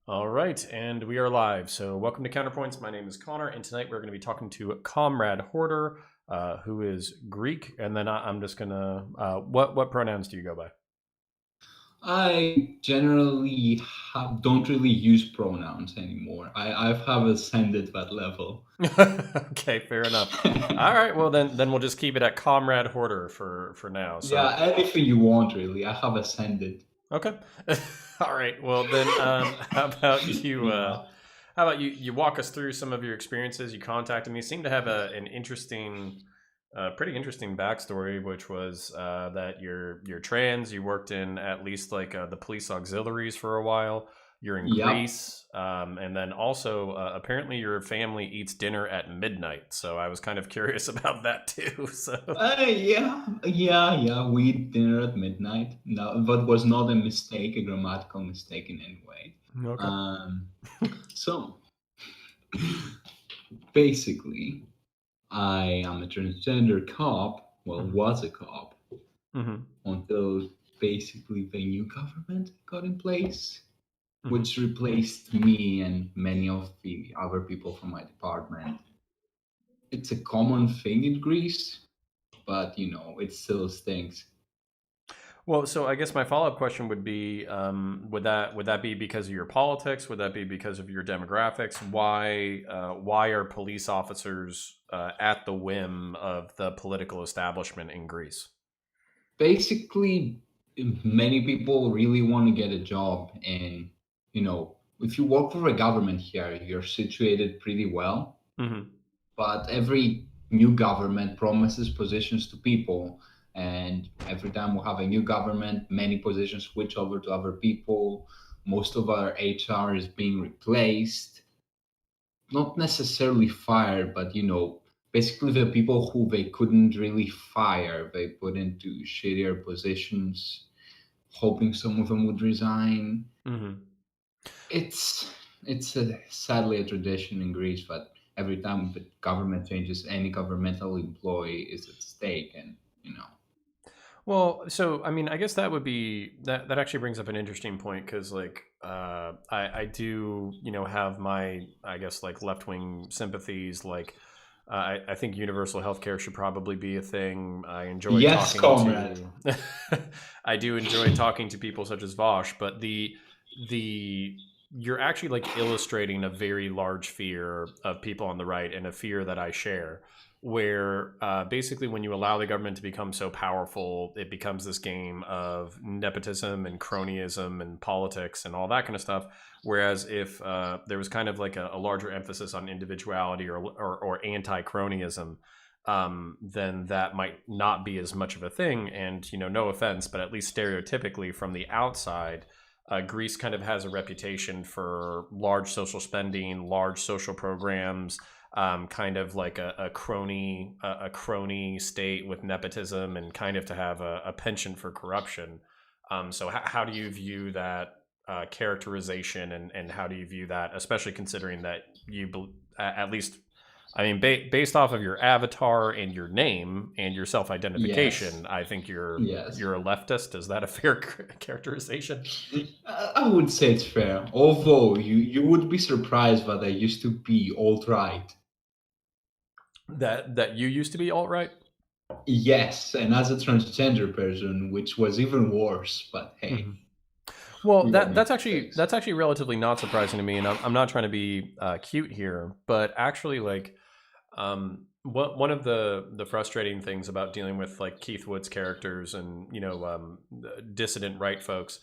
All right, and we are live. So, welcome to Counterpoints. My name is Connor, and tonight we're going to be talking to Comrade Hoarder, who is Greek. And then I'm just gonna. What pronouns do you go by? I generally don't really use pronouns anymore. I've have ascended that level. Okay, fair enough. All right, well then we'll just keep it at Comrade Hoarder for now. So, Yeah, anything you want, really. I have ascended. okay. All right. Well then, how about you? Yeah. How about you walk us through some of your experiences? You contacted me. Seem to have an interesting, pretty interesting backstory, which was that you're trans. You worked in at least like the police auxiliaries for a while. You're in Yep. Greece, and then also apparently your family eats dinner at midnight. So I was kind of curious about that too. So Yeah. We eat dinner at midnight. No, that was not a mistake, a grammatical mistake in any way. okay. Um, so basically, I am a transgender cop. Well, hmm was a cop hmm until basically the new government got in place, hmm which replaced me and many of the other people from my department. It's a common thing in Greece, but it still stinks. Well, so I guess my follow up question would be: would that be because of your politics? Would that be because of your demographics? Why are police officers at the whim of the political establishment in Greece? Basically, many people really want to get a job, and if you work for a government here, you're situated pretty well. hmm But every new government promises positions to people, and every time we have a new government, many positions switch over to other people. Most of our HR is being replaced, not necessarily fired, but basically the people who they couldn't really fire, they put into shittier positions, hoping some of them would resign. hmm It's sadly a tradition in Greece that every time the government changes, any governmental employee is at stake, and you know. Well, so I mean, I guess that would be that. That actually brings up an interesting point because, like, I do have my I guess like left wing sympathies. Like, I think universal healthcare should probably be a thing. I enjoy Yes, talking comrade. to, I do enjoy talking to people such as Vosh, but the you're actually like illustrating a very large fear of people on the right and a fear that I share where basically when you allow the government to become so powerful, it becomes this game of nepotism and cronyism and politics and all that kind of stuff. Whereas if there was kind of like a larger emphasis on individuality or anti cronyism, then that might not be as much of a thing. And, no offense, but at least stereotypically from the outside, Greece kind of has a reputation for large social spending, large social programs, kind of like a crony state with nepotism and kind of to have a penchant for corruption. So how do you view that characterization and how do you view that, especially considering that at least I mean, based off of your avatar and your name and your Yes, self-identification, I think yes. you're a leftist. Is that a fair characterization? I would say it's fair. Although you would be surprised that I used to be alt right. That you used to be alt right? Yes, and as a transgender person, which was even worse. But hey, hmm Well, we all make that's mistakes. actually relatively not surprising to me, and I'm not trying to be cute here, but actually, like, one of the frustrating things about dealing with like Keith Wood's characters and dissident right folks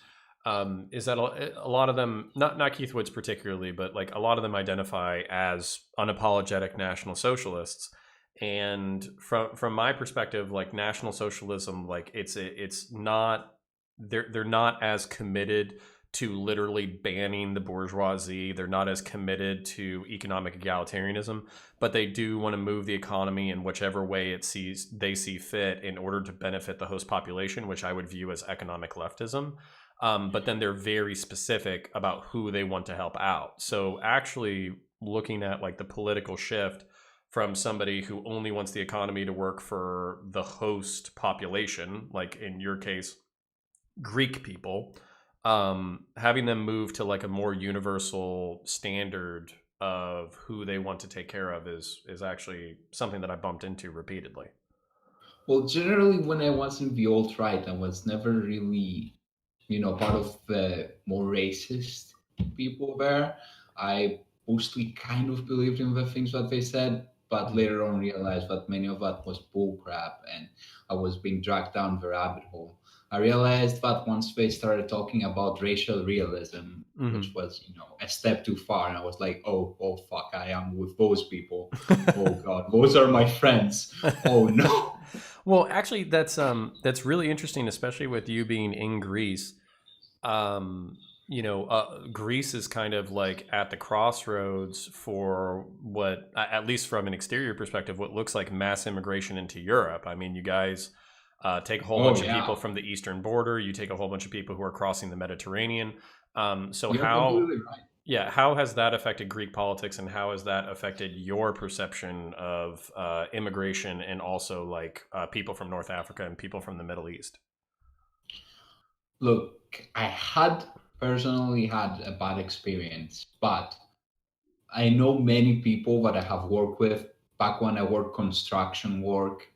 is that a lot of them, not Keith Wood's particularly, but like a lot of them identify as unapologetic National Socialists. And from my perspective, like National Socialism, like it's not they're not as committed to literally banning the bourgeoisie. They're not as committed to economic egalitarianism, but they do want to move the economy in whichever way they see fit in order to benefit the host population, which I would view as economic leftism. But then they're very specific about who they want to help out. So actually looking at like the political shift from somebody who only wants the economy to work for the host population, like in your case, Greek people, having them move to like a more universal standard of who they want to take care of is actually something that I bumped into repeatedly. Well, generally, when I was in the alt right, I was never really, part of the more racist people there. I mostly kind of believed in the things that they said, but Mhm. later on realized that many of that was bullcrap and I was being dragged down the rabbit hole. I realized that once they started talking about racial realism, which Mhm. was, a step too far, and I was like, oh fuck, I am with those people. Oh God, those are my friends. Oh no. Well, actually, that's really interesting, especially with you being in Greece. Um, Greece is kind of like at the crossroads for what, at least from an exterior perspective, what looks like mass immigration into Europe. I mean, you guys take a whole Oh bunch of people yeah, from the eastern border. You take a whole bunch of people who are crossing the Mediterranean. So you're how completely right. Yeah, how has that affected Greek politics, and how has that affected your perception of immigration and also like people from North Africa and people from the Middle East? Look, I had personally had a bad experience, but I know many people that I have worked with back when I worked construction work.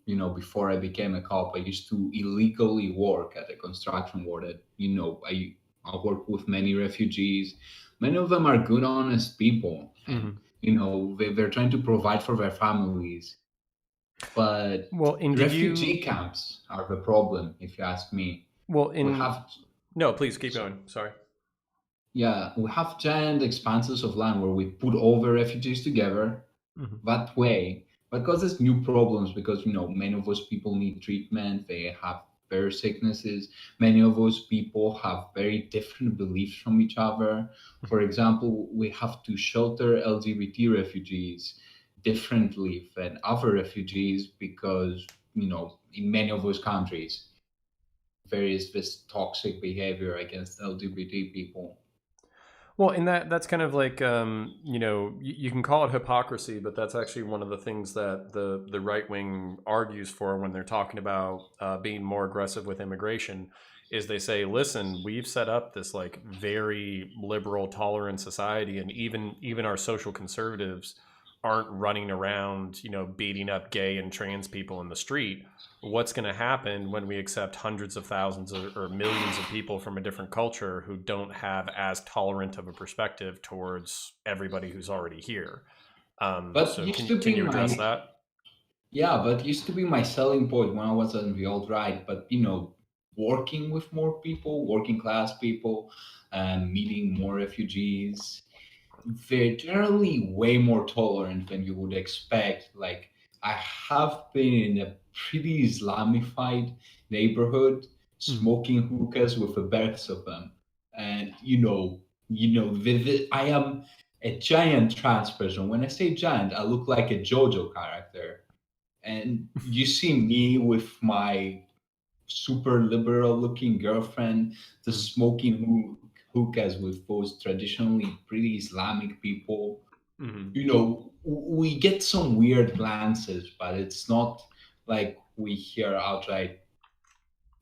Before I became a cop, I used to illegally work at a construction work. I work with many refugees. Many of them are good, honest people, and Hmm. they're trying to provide for their families. But Well, and did refugee you? camps are the problem, if you ask me. Well, We in have, No, please keep so, going. Sorry. yeah, we have giant expanses of land where we put all the refugees together Hmm. that way. But causes new problems because many of those people need treatment. They have their sicknesses. Many of those people have very different beliefs from each other. For example, we have to shelter LGBT refugees differently than other refugees because in many of those countries there is this toxic behavior against LGBT people. Well, and that's kind of like you can call it hypocrisy, but that's actually one of the things that the right wing argues for when they're talking about being more aggressive with immigration. Is they say, listen, we've set up this like very liberal, tolerant society, and even our social conservatives aren't running around, beating up gay and trans people in the street. What's going to happen when we accept hundreds of thousands or millions of people from a different culture who don't have as tolerant of a perspective towards everybody who's already here? But So used can to can be you address my that? Yeah, but used to be my selling point when I was on the alt right. But working with more people, working class people, and meeting more refugees, they're generally way more tolerant than you would expect. Like I have been in a pretty Islamified neighborhood, Mhm. smoking hookahs with the best of them, and I am a giant trans person. When I say giant, I look like a JoJo character, and you see me with my super liberal looking girlfriend Mhm. just smoking hookahs with those traditionally pretty Islamic people. Mhm. We get some weird glances, but it's not like we hear outright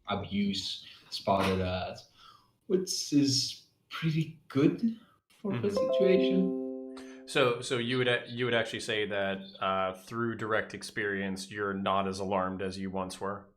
abuse spotted at us, which is pretty good for the Mhm. situation. So you would actually say that through direct experience, you're not as alarmed as you once were.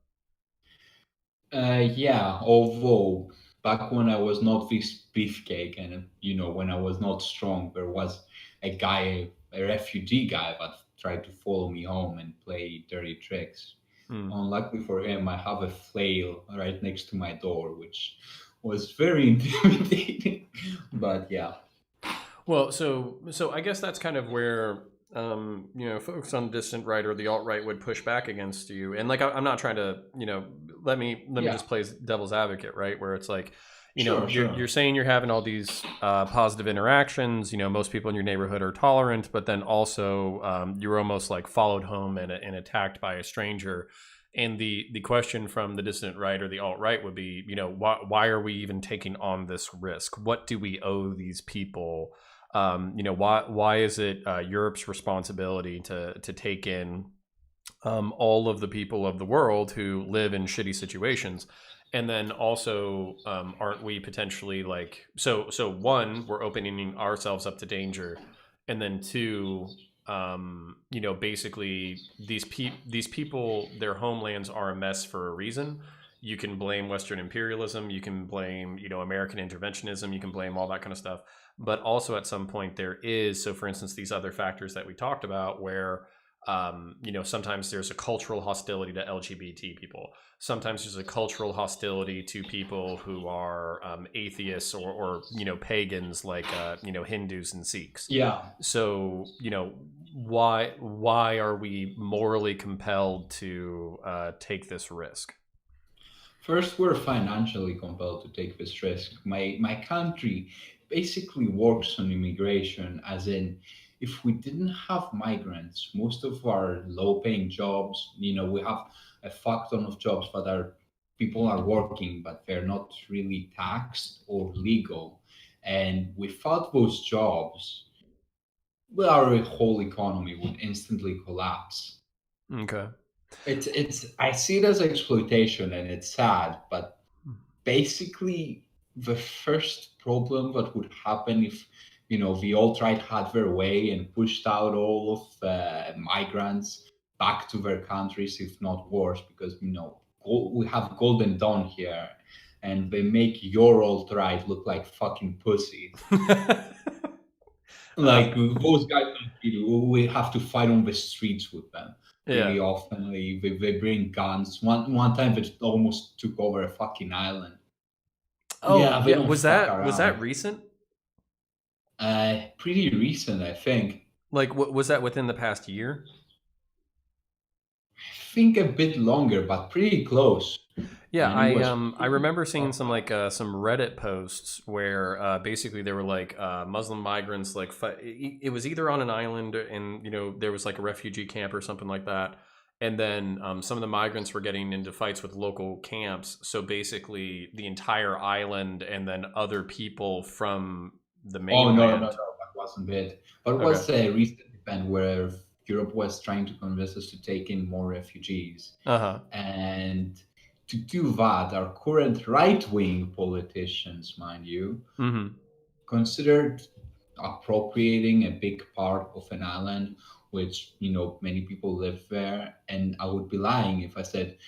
Yeah, although back when I was not this beefcake and when I was not strong, there was a refugee guy that tried to follow me home and play dirty tricks. Mm. Unluckily for him, I have a flail right next to my door, which was very intimidating. Mhm. But yeah, Well, so I guess that's kind of where folks on the distant right or the alt right would push back against you. And like I'm not trying to let me yeah, just play devil's advocate, right? Where it's like sure, you're sure. saying you're having all these positive interactions. Most people in your neighborhood are tolerant, but then also you're almost like followed home and attacked by a stranger. And the question from the dissident right or the alt right would be, why are we even taking on this risk? What do we owe these people? Why is it Europe's responsibility to take in all of the people of the world who live in shitty situations? And then also, aren't we potentially like so one, we're opening ourselves up to danger, and then two, basically these people, their homelands are a mess for a reason. You can blame Western imperialism, you can blame American interventionism, you can blame all that kind of stuff, but also at some point there is, so for instance, these other factors that we talked about where sometimes there's a cultural hostility to LGBT people. Sometimes there's a cultural hostility to people who are atheists or pagans like Hindus and Sikhs. Yeah. So why are we morally compelled to take this risk? First, we're financially compelled to take this risk. My country basically works on immigration, as in, if we didn't have migrants, most of our low-paying jobs, we have a fuck ton of jobs that are people are working, but they're not really taxed or legal. And without those jobs, well, our whole economy would instantly collapse. Okay. It's I see it as exploitation and it's sad, but basically the first problem that would happen if the alt-right had their way and pushed out all of the migrants back to their countries, if not worse, because we have Golden Dawn here, and they make your alt-right look like fucking pussies. uh, Like those guys, we have to fight on the streets with them yeah. pretty often. They bring guns. One time they almost took over a fucking island. Oh Yeah, they yeah. don't fuck Was that around. recent? Pretty recent, I think. Like, what was that within the past year? I think a bit longer, but pretty close. Yeah, And it was I pretty remember seeing fucked some up. some Reddit posts where basically they were like Muslim migrants like it was either on an island and there was like a refugee camp or something like that, and then some of the migrants were getting into fights with local camps. So basically, the entire island and then other people from the Oh no, no, no, mainland. that wasn't it. But it Okay. was a recent event where Europe was trying to convince us to take in more refugees. Uh huh. And to do that, our current right wing politicians, mind you, Mm-hmm. considered appropriating a big part of an island, which, many people live there. And I would be lying if I said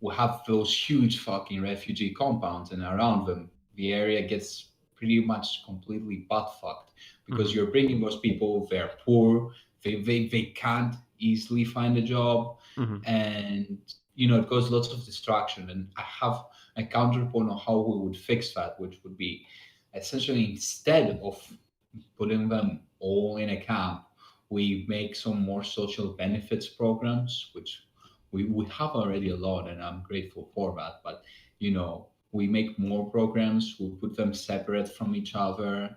we have those huge fucking refugee compounds, and around them, the area gets pretty much completely butt fucked because Mm-hmm. you're bringing those people, they're poor, they can't easily find a job, Mm-hmm. and it causes lots of distraction. And I have a counterpoint on how we would fix that, which would be essentially, instead of putting them all in a camp, we make some more social benefits programs, which we have already a lot, and I'm grateful for that. But we make more programs, we put them separate from each other,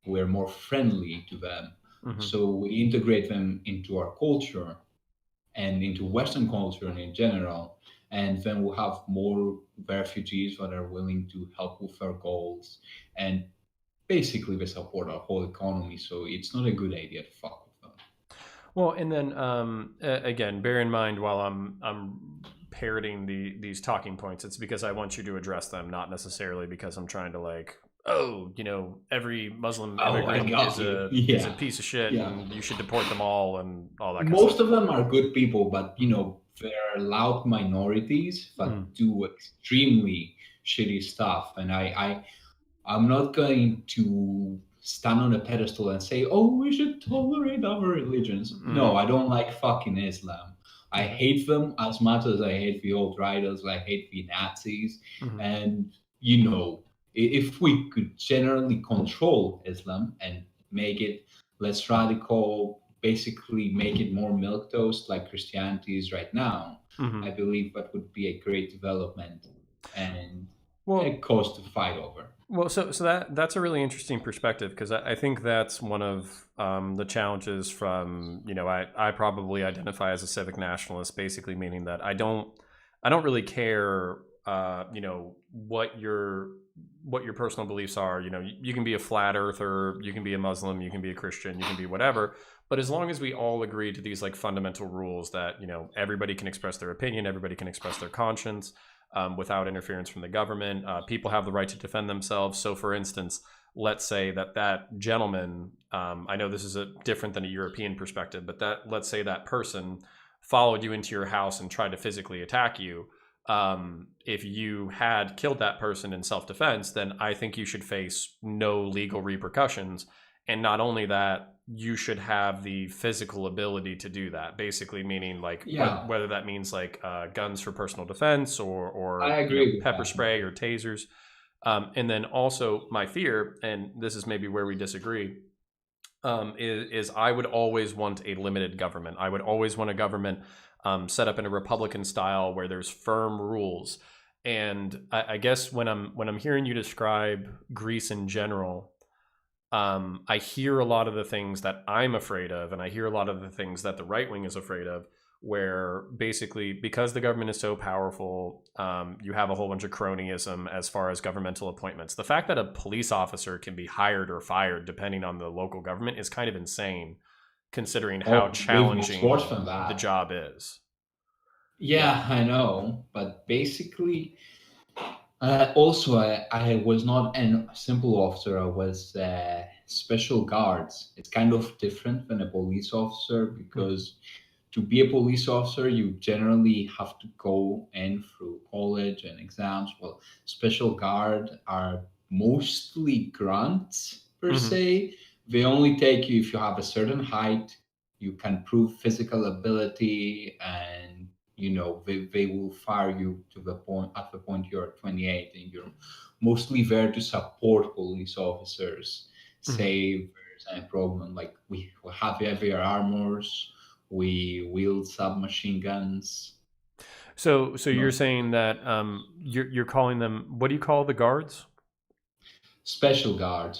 we're more friendly to them. Mm-hmm. So we integrate them into our culture and into Western culture in general. And then we'll have more refugees that are willing to help with our goals. And basically, they support our whole economy. So it's not a good idea to fuck with them. Well, and then again, bear in mind while I'm parroting these talking points, it's because I want you to address them, not necessarily because I'm trying to like, oh, every Muslim Oh, I immigrant got is you. a Yeah. piece of shit, Yeah. and you should deport them all, and all that kind of stuff. Most of them are good people, but there are loud minorities that Mm, do extremely shitty stuff. And I'm not going to stand on a pedestal and say, oh, we should tolerate other religions. No, mm, I don't like fucking Islam. I okay. hate them as much as I hate the old writers, I hate the Nazis. Hmm. And, if we could generally control Islam and make it less radical, basically make it more milquetoast like Christianity is right now, I Hmm. believe that would be a great development and a Well, cause to fight over. so that's a really interesting perspective because I think that's one of the challenges from I probably identify as a civic nationalist, basically meaning that I don't really care what your personal beliefs are. You can be a flat earther, you can be a Muslim, you can be a Christian, you can be whatever. But as long as we all agree to these like fundamental rules that everybody can express their opinion, everybody can express their conscience, without interference from the government. People have the right to defend themselves. So, for instance, let's say that that gentleman, I know this is different than a European perspective, but that let's say that person followed you into your house and tried to physically attack you. If you had killed that person in self defense, then I think you should face no legal repercussions. And not only that, you should have the physical ability to do that. Basically, meaning like Yeah, whether that means like guns for personal defense or I agree with pepper that. spray or tasers. And then also my fear, and this is maybe where we disagree, is I would always want a limited government. I would always want a government set up in a Republican style where there's firm rules. And I guess when I'm hearing you describe Greece in general, I hear a lot of the things that I'm afraid of, and I hear a lot of the things that the right wing is afraid of, where basically because the government is so powerful, you have a whole bunch of cronyism as far as governmental appointments. The fact that a police officer can be hired or fired depending on the local government is kind of insane, considering how Oh, it's worse challenging than the that. job is. Yeah. Yeah, I know, but basically, also, I was not a simple officer. I was special guards. It's kind of different than a police officer Mhm. because to be a police officer, you generally have to go in through college and exams. Well, special guard are mostly grants per Mhm. se. They only take you if you have a certain height, you can prove physical ability, and they will fire you to the point at the point you're 28, and you're mostly there to support police officers. Mhm. Say there's any problem, like we have heavier armors, we wield submachine guns. So you're No, saying that you're calling them, what do you call the guards? special guard.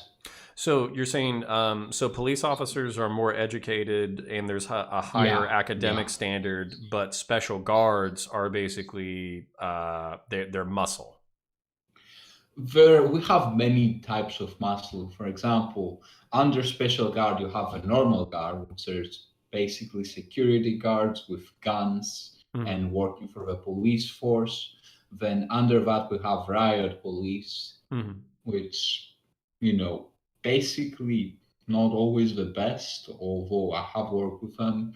So you're saying so police officers are more educated and there's a higher Yeah, academic yeah. standard, but special guards are basically they're muscle. There we have many types of muscle. For example, under special guard you have a normal guard, which is basically security guards with guns Hmm. and working for the police force. Then under that we have riot police, Hmm. which you know basically not always the best, although I have worked with them.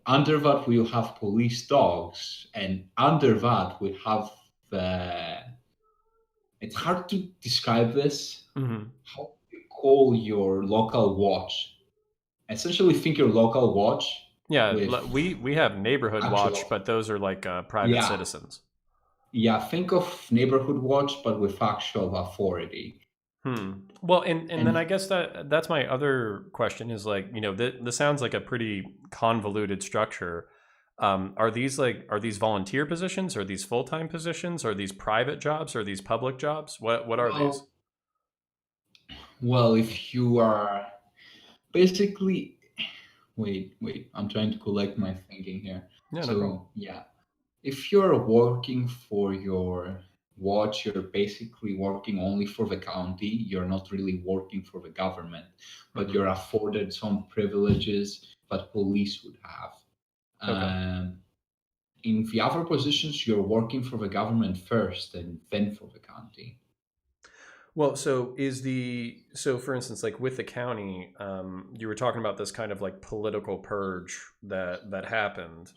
Under that we have police dogs, and under that we have the it's hard to describe this. Hmm. How do you call your local watch? Essentially, think your local watch Yeah, with we have neighborhood watch, actual, but those are like private yeah, citizens. yeah. Think of neighborhood watch, but with actual authority. Hmm. Well, and then I And guess that's my other question is like, this sounds like a pretty convoluted structure. Are these volunteer positions? Are these full time positions? Are these private jobs? Are these public jobs? What are these? well, well, if you are basically, wait, I'm trying to collect my thinking here. Yeah, no problem. So yeah, if you're working for your watch, you're basically working only for the county. You're not really working for the government, but Hmm. you're afforded some privileges that police would have. Okay. Um, in the other positions, you're working for the government first and then for the county. Well, so for instance, like with the county, you were talking about this kind of like political purge that happened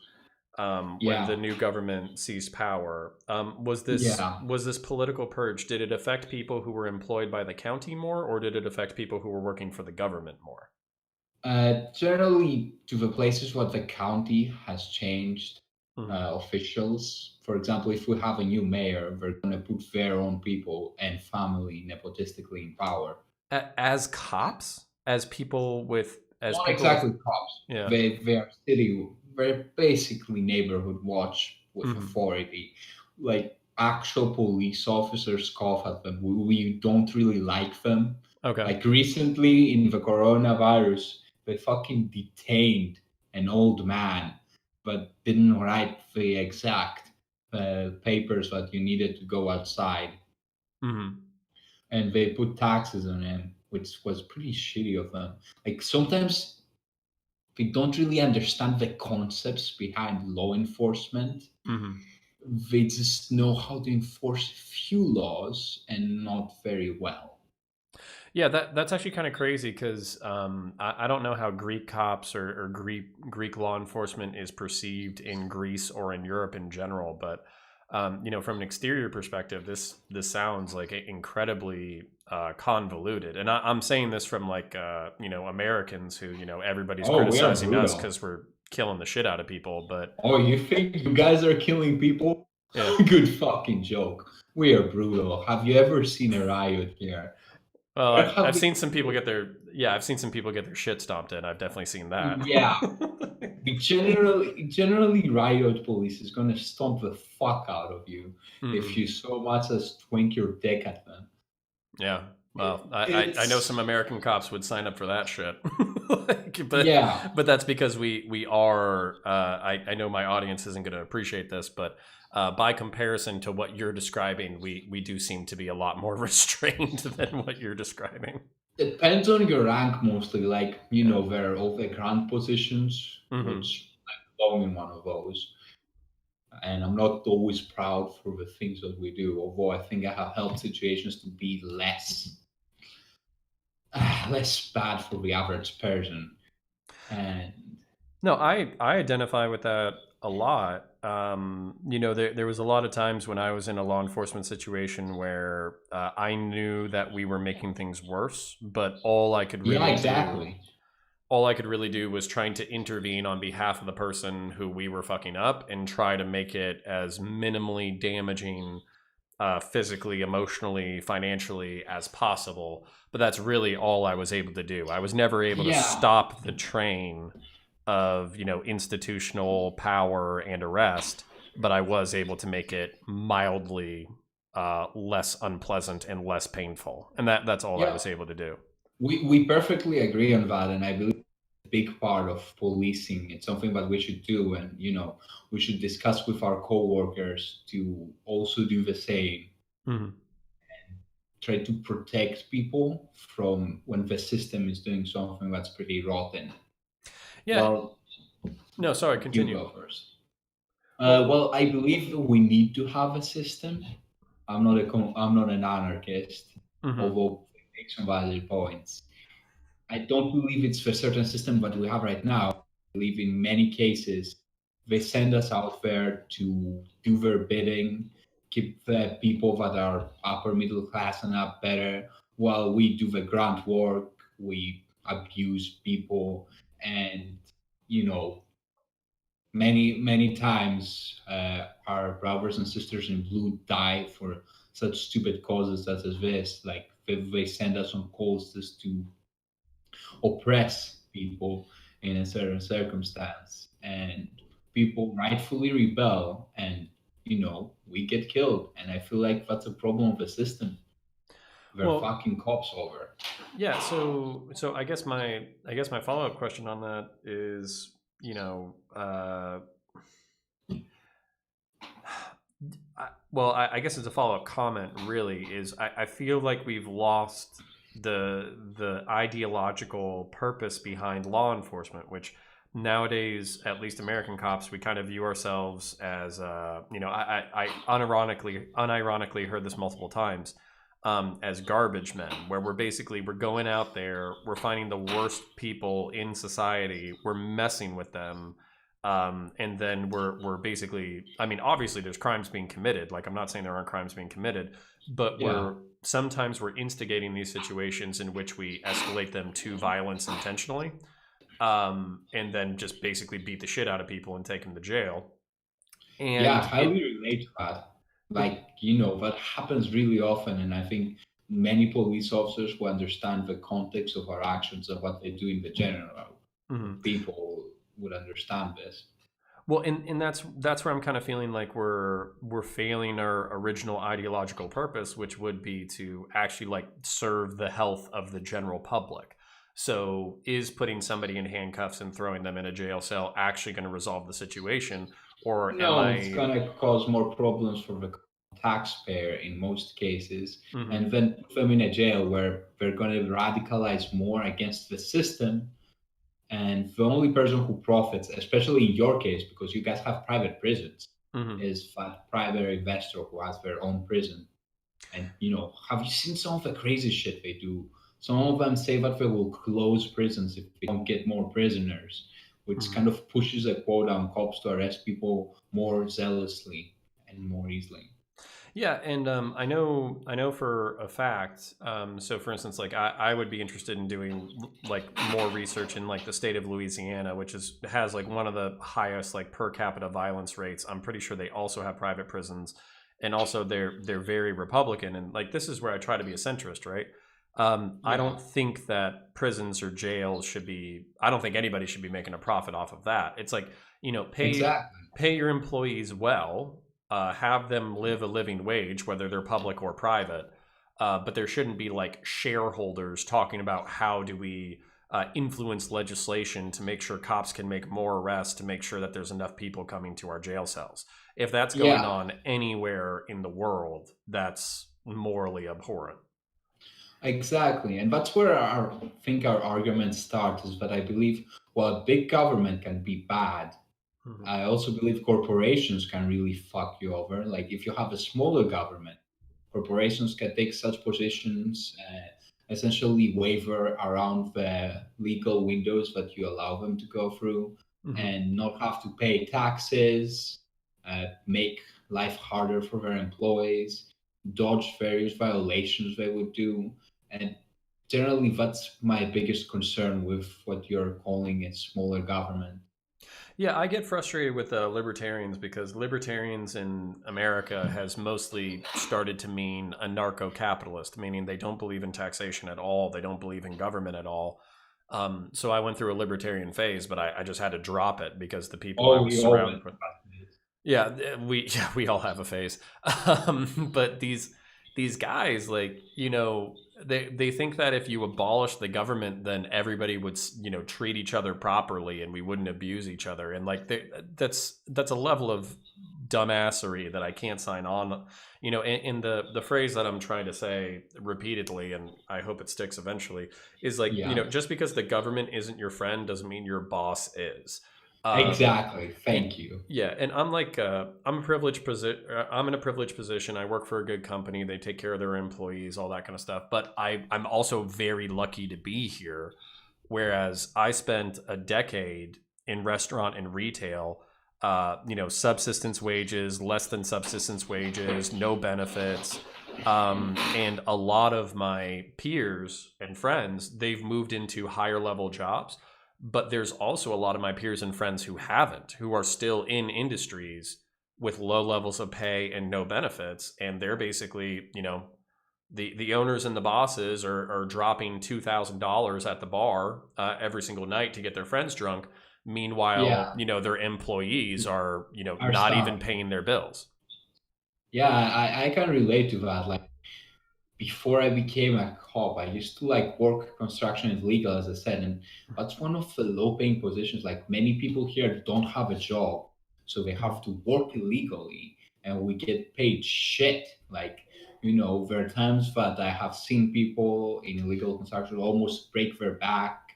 when the Yeah, new government seized power. yeah. Was this political purge? Did it affect people who were employed by the county more, or did it affect people who were working for the government more? Generally, to the places where the county has changed Mhm. officials. For example, if we have a new mayor, they're going to put their own people and family nepotistically in power. As cops, as Not people with, exactly cops. yeah. They're basically neighborhood watch with Hmm. authority. Like actual police officers cough at them. We don't really like them. Okay. Like recently in the coronavirus, they fucking detained an old man, but didn't write the exact papers that you needed to go outside, Hmm. and they put taxes on him, which was pretty shitty of them. Like sometimes we don't really understand the concepts behind law enforcement. Hmm. they just know how to enforce few laws and not very well. Yeah, that's actually kind of crazy because I don't know how Greek cops or Greek law enforcement is perceived in Greece or in Europe in general, but from an exterior perspective, this sounds like incredibly convoluted. And I'm saying this from like Americans who everybody's Oh, we are criticizing us brutal. because we're killing the shit out of people, but Oh, you think you guys are killing people? yeah. Good fucking joke. We are brutal. Have you ever seen a riot here? Well, There I've have I've been, seen some people get their yeah, I've seen some people get their shit stomped in. I've definitely seen that. yeah. The generally riot police is gonna stomp the fuck out of you if Hmm. you so much as twink your dick at them. Yeah. Well, I know some It's American cops would sign up for that shit. Like, but yeah, that's because we are. I know my audience isn't going to appreciate this, but by comparison to what you're describing, we do seem to be a lot more restrained than what you're describing. depends on your rank mostly. Like Yeah. there are all the grand positions, Hmm. which I belong in one of those. And I'm not always proud for the things that we do, although I think I have helped situations to be less bad for the average person. And No, I identify with that a lot. There was a lot of times when I was in a law enforcement situation where I knew that we were making things worse, but yeah, exactly. all I could really do was trying to intervene on behalf of the person who we were fucking up and try to make it as minimally damaging physically, emotionally, financially as possible. But that's really all I was able to do. I was never able to Yeah, stop the train of institutional power and arrest, but I was able to make it mildly less unpleasant and less painful, and that's all I yeah. was able to do. We perfectly agree on that, and I believe it's a big part of policing. It's something that we should do, and we should discuss with our coworkers to also do the same. Hmm. Try to protect people from when the system is doing something that's pretty rotten. Yeah. Well, No, sorry. you Continue. go first. Well. Well, I believe that we need to have a system. I'm not an anarchist, Hmm. although I make some valid points. I don't believe it's the certain system that we have right now. I believe in many cases they send us out there to do their bidding, keep the people that are upper middle class and up better, while we do the grunt work. We abuse people, and you know, many times our brothers and sisters in blue die for such stupid causes such as this. Like they send us on calls just to oppress people in a certain circumstance, and people rightfully rebel, and we get killed, and I feel like that's a problem of the system. They're Well. fucking cops over. Yeah. So I guess my follow up question on that is, I guess it's a follow up comment. Really, is I feel like we've lost the ideological purpose behind law enforcement, which nowadays, at least American cops, we kind of view ourselves as, I unironically heard this multiple times, as garbage men, where we're going out there, we're finding the worst people in society, we're messing with them, and then we're basically, I mean, obviously there's crimes being committed. Like, I'm not saying there aren't crimes being committed, but Yeah, we're instigating these situations in which we escalate them to violence intentionally, and then just basically beat the shit out of people and take them to jail. yeah, And highly relate to that. Like, that happens really often, and I think many police officers who understand the context of our actions and what they do in the general mhm. people would understand this. Well, and that's where I'm kind of feeling like we're failing our original ideological purpose, which would be to actually like serve the health of the general public. So, is putting somebody in handcuffs and throwing them in a jail cell actually going to resolve the situation, or am No, it's I? gonna cause more problems for the taxpayer in most cases, Mhm. and then put them in a jail where they're gonna radicalize more against the system. And the only person who profits, especially in your case, because you guys have private prisons. Hmm. is a private investor who has their own prison. And have you seen some of the crazy shit they do? Some of them say that they will close prisons if they don't get more prisoners, which Hmm. kind of pushes a quota on cops to arrest people more zealously and more easily. Yeah, and I know for a fact. So, for instance, like I would be interested in doing like more research in like the state of Louisiana, which is has like one of the highest like per capita violence rates. I'm pretty sure they also have private prisons, and also they're very Republican. And like this is where I try to be a centrist, right? I Yeah, don't think that prisons or jails should be. I don't think anybody should be making a profit off of that. It's like exactly. pay your employees well, have them live a living wage, whether they're public or private. But there shouldn't be like shareholders talking about how do we influence legislation to make sure cops can make more arrests to make sure that there's enough people coming to our jail cells. If that's going Yeah, on anywhere in the world, that's morally abhorrent. exactly. And that's where I think our argument starts is that I believe while big government can be bad, Mhm. I also believe corporations can really fuck you over. Like if you have a smaller government, corporations can take such positions, essentially waver around the legal windows that you allow them to go through, Mhm. and not have to pay taxes, make life harder for their employees, dodge various violations they would do, and generally that's my biggest concern with what you're calling a smaller government. Yeah, I get frustrated with libertarians because libertarians in America has mostly started to mean a narco-capitalist, meaning they don't believe in taxation at all. They don't believe in government at all. So I went through a libertarian phase, but I just had to drop it because the people I Oh, was we all went surrounded with. through that phase. Yeah, we yeah we all have a phase, but these guys like they think that if you abolish the government, then everybody would treat each other properly and we wouldn't abuse each other, and like that's a level of dumbassery that I can't sign on. In the phrase that I'm trying to say repeatedly, and I hope it sticks eventually, is like Yeah, just because the government isn't your friend doesn't mean your boss is. Um, exactly. and Thank you. yeah, and I'm like I'm a privileged position. I'm in a privileged position. I work for a good company. They take care of their employees, all that kind of stuff. But I'm also very lucky to be here. Whereas I spent a decade in restaurant and retail, subsistence wages, less than subsistence wages, no benefits. And a lot of my peers and friends, they've moved into higher level jobs, but there's also a lot of my peers and friends who haven't, who are still in industries with low levels of pay and no benefits, and they're basically the owners and the bosses are dropping $2,000 at the bar every single night to get their friends drunk. Meanwhile, Yeah, their employees are our not even stuff. paying their bills. Yeah, I can relate to that. Like before I became a cop, I used to like work construction is legal, as I said, and that's one of the low paying positions. Like many people here don't have a job, so they have Mhm. to work illegally, and we get paid shit. Like, there are times that I have seen people in illegal construction almost break their back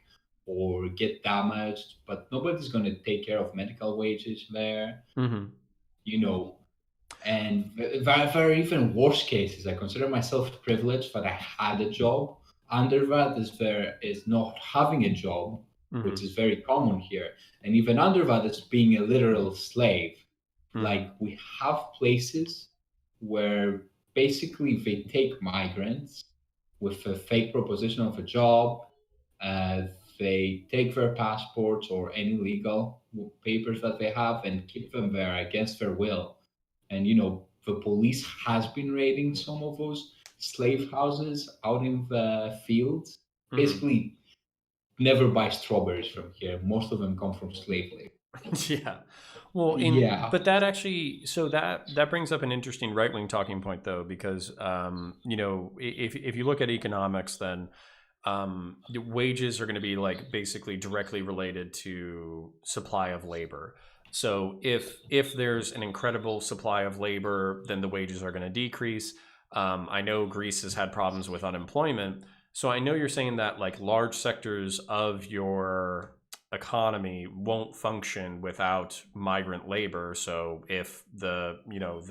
or get damaged, but nobody's going to take care of medical wages there. Mhm. You know, and there are even worse cases. I consider myself privileged that I had a job. Under that is there is not having a job, which Mhm. is very common here. And even under that is being a literal slave. Like Mhm. we have places where basically they take migrants with a fake proposition of a job. Uh, they take their passports or any legal papers that they have and keep them there against their will. And the police has been raiding some of those slave houses out in the fields. Mhm. Basically, never buy strawberries from here. Most of them come from slave labor. Yeah. Well, in Yeah, but that actually, so that brings up an interesting right wing talking point though, because if you look at economics, then the wages are going to be like basically directly related to supply of labor. So if there's an incredible supply of labor, then the wages are going to decrease. I know Greece has had problems with unemployment, so I know you're saying that like large sectors of your economy won't function without migrant labor. So if the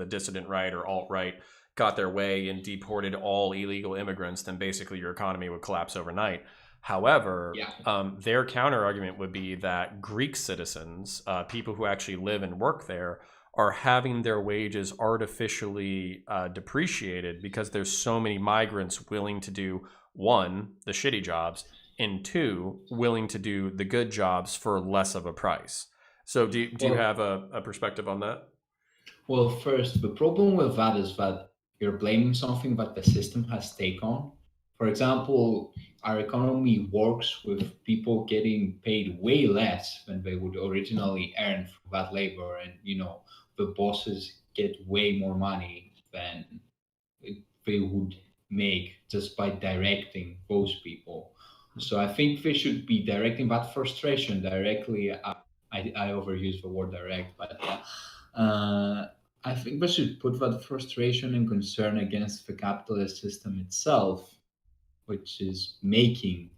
dissident right or alt right got their way and deported all illegal immigrants, then basically your economy would collapse overnight. However, Yeah. their counter argument would be that Greek citizens, people who actually live and work there, are having their wages artificially depreciated because there's so many migrants willing to do one, the shitty jobs, and two, willing to do the good jobs for less of a price. So do you Well, have a perspective on that? Well, first, the problem with that is that you're blaming something that the system has taken. For example, our economy works with people getting paid way less than they would originally earn for that labor, and the bosses get way more money than they would make just by directing those people. So I think they should be directing that frustration directly. I overuse the word direct, but yeah. I think we should put that frustration and concern against the capitalist system itself, which is making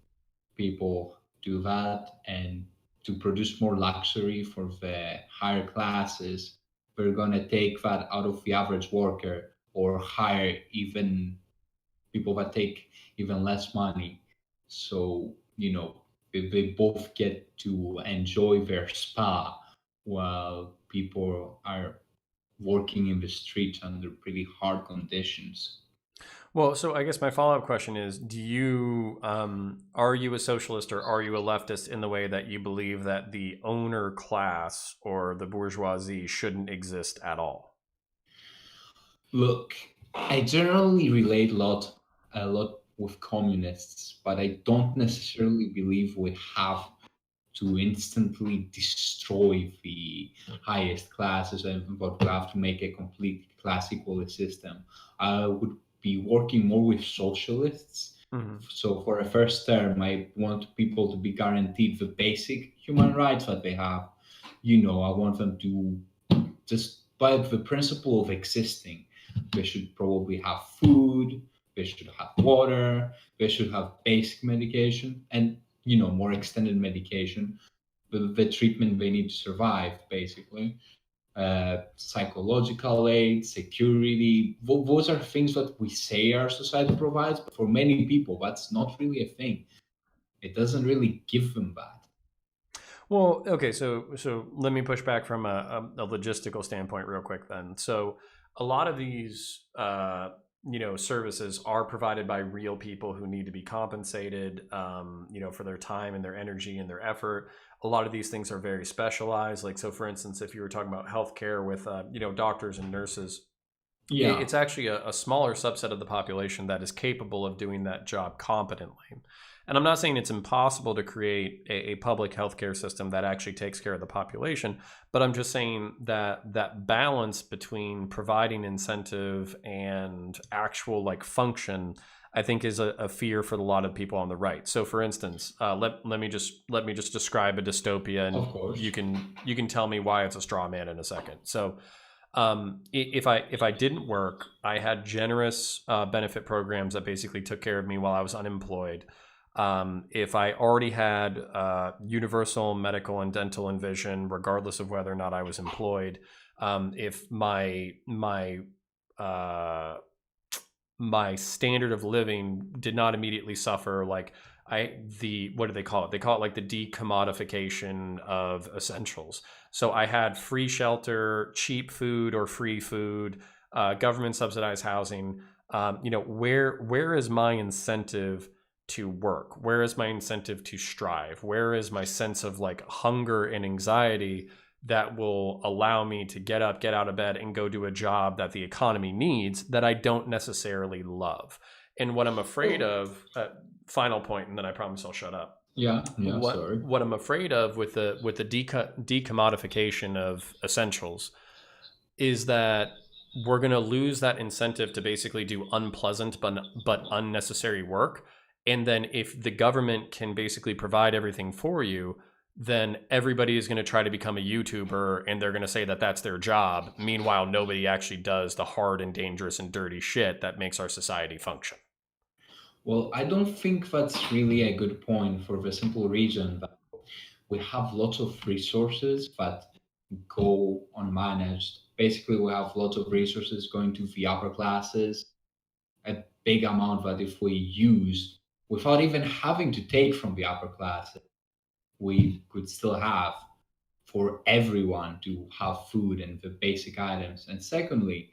people do that and to produce more luxury for the higher classes. We're going to take that out of the average worker or hire even people that take even less money. So, they both get to enjoy their spa while people are working in the streets under pretty hard conditions. Well, so I guess my follow-up question is, do you are you a socialist or are you a leftist in the way that you believe that the owner class or the bourgeoisie shouldn't exist at all? Look, I generally relate a lot with communists, but I don't necessarily believe we have to instantly destroy the highest classes and but we have to make a complete class equality system. I would be working more with socialists. Hmm. So for a first term, I want people to be guaranteed the basic human rights that they have. I want them to just by the principle of existing. They should probably have food, they should have water, they should have basic medication, and more extended medication, the treatment they need to survive, basically. Psychological aid, security, those are things that we say our society provides, but for many people, that's not really a thing. It doesn't really give them that. Well, okay, so let me push back from a logistical standpoint real quick then. So a lot of these services are provided by real people who need to be compensated for their time and their energy and their effort. A lot of these things are very specialized. Like, so for instance, if you were talking about healthcare with doctors and nurses, Yeah, it's actually a smaller subset of the population that is capable of doing that job competently. And I'm not saying it's impossible to create a public healthcare system that actually takes care of the population, but I'm just saying that that balance between providing incentive and actual like function, I think, is a fear for a lot of people on the right. So, for instance, let me just describe a dystopia, and of course. you can tell me why it's a straw man in a second. So, if I didn't work, I had generous benefit programs that basically took care of me while I was unemployed. If I already had universal medical and dental and vision, regardless of whether or not I was employed, if uh, my standard of living did not immediately suffer, like the what do they call it? They call it like the decommodification of essentials. So I had free shelter, cheap food or free food, government subsidized housing. Where is my incentive to work? Where is my incentive to strive? Where is my sense of like hunger and anxiety that will allow me to get up, get out of bed, and go do a job that the economy needs that I don't necessarily love? And what I'm afraid Well, of, final point, and then I promise I'll shut up. yeah, What sorry. what I'm afraid of with the decommodification of essentials is that we're going to lose that incentive to basically do unpleasant but unnecessary work. And then if the government can basically provide everything for you, then everybody is going to try to become a YouTuber and they're going to say that that's their job. Meanwhile, nobody actually does the hard and dangerous and dirty shit that makes our society function. Well, I don't think that's really a good point for the simple reason that we have lots of resources that go unmanaged. Basically, we have lots of resources going to the upper classes, a big amount that if we use without even having to take from the upper classes, we could still have for everyone to have food and the basic items. And secondly,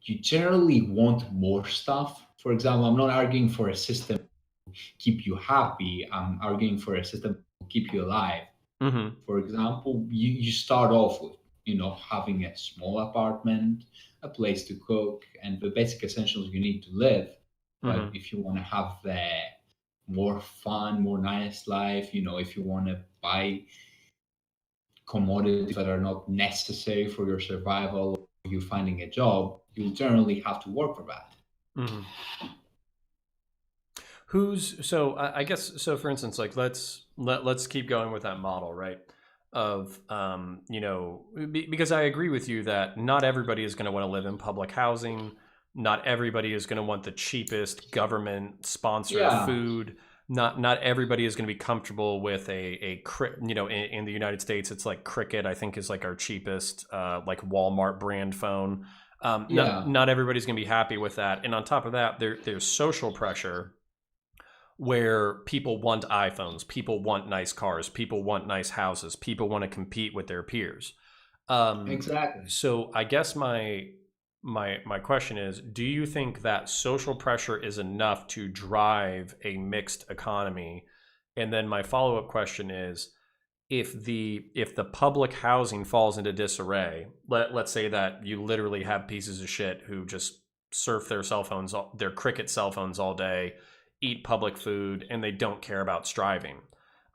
you generally want more stuff. For example, I'm not arguing for a system to keep you happy, I'm arguing for a system to keep you alive. Mm-hmm. For example, you start off with, having a small apartment, a place to cook, and the basic essentials you need to live. But Mm-hmm. if you want to have the more fun, more nice life, if you want to buy commodities that are not necessary for your survival, or you finding a job, you generally have to work for that. Mm-hmm. Who's so I guess so for instance, like let's keep going with that model, right? Of because I agree with you that not everybody is going to want to live in public housing. Not everybody is going to want the cheapest government sponsored Yeah, food. Not everybody is going to be comfortable with in the United States it's like Cricket, I think, is like our cheapest like Walmart brand phone. Not yeah, not everybody's going to be happy with that, and on top of that there's social pressure where people want iPhones, people want nice cars, people want nice houses, people want to compete with their peers. Um, exactly. so I guess my question is, do you think that social pressure is enough to drive a mixed economy? And then my follow-up question is, if the public housing falls into disarray, let's say that you literally have pieces of shit who just surf their cell phones, their Cricket cell phones all day, eat public food, and they don't care about striving,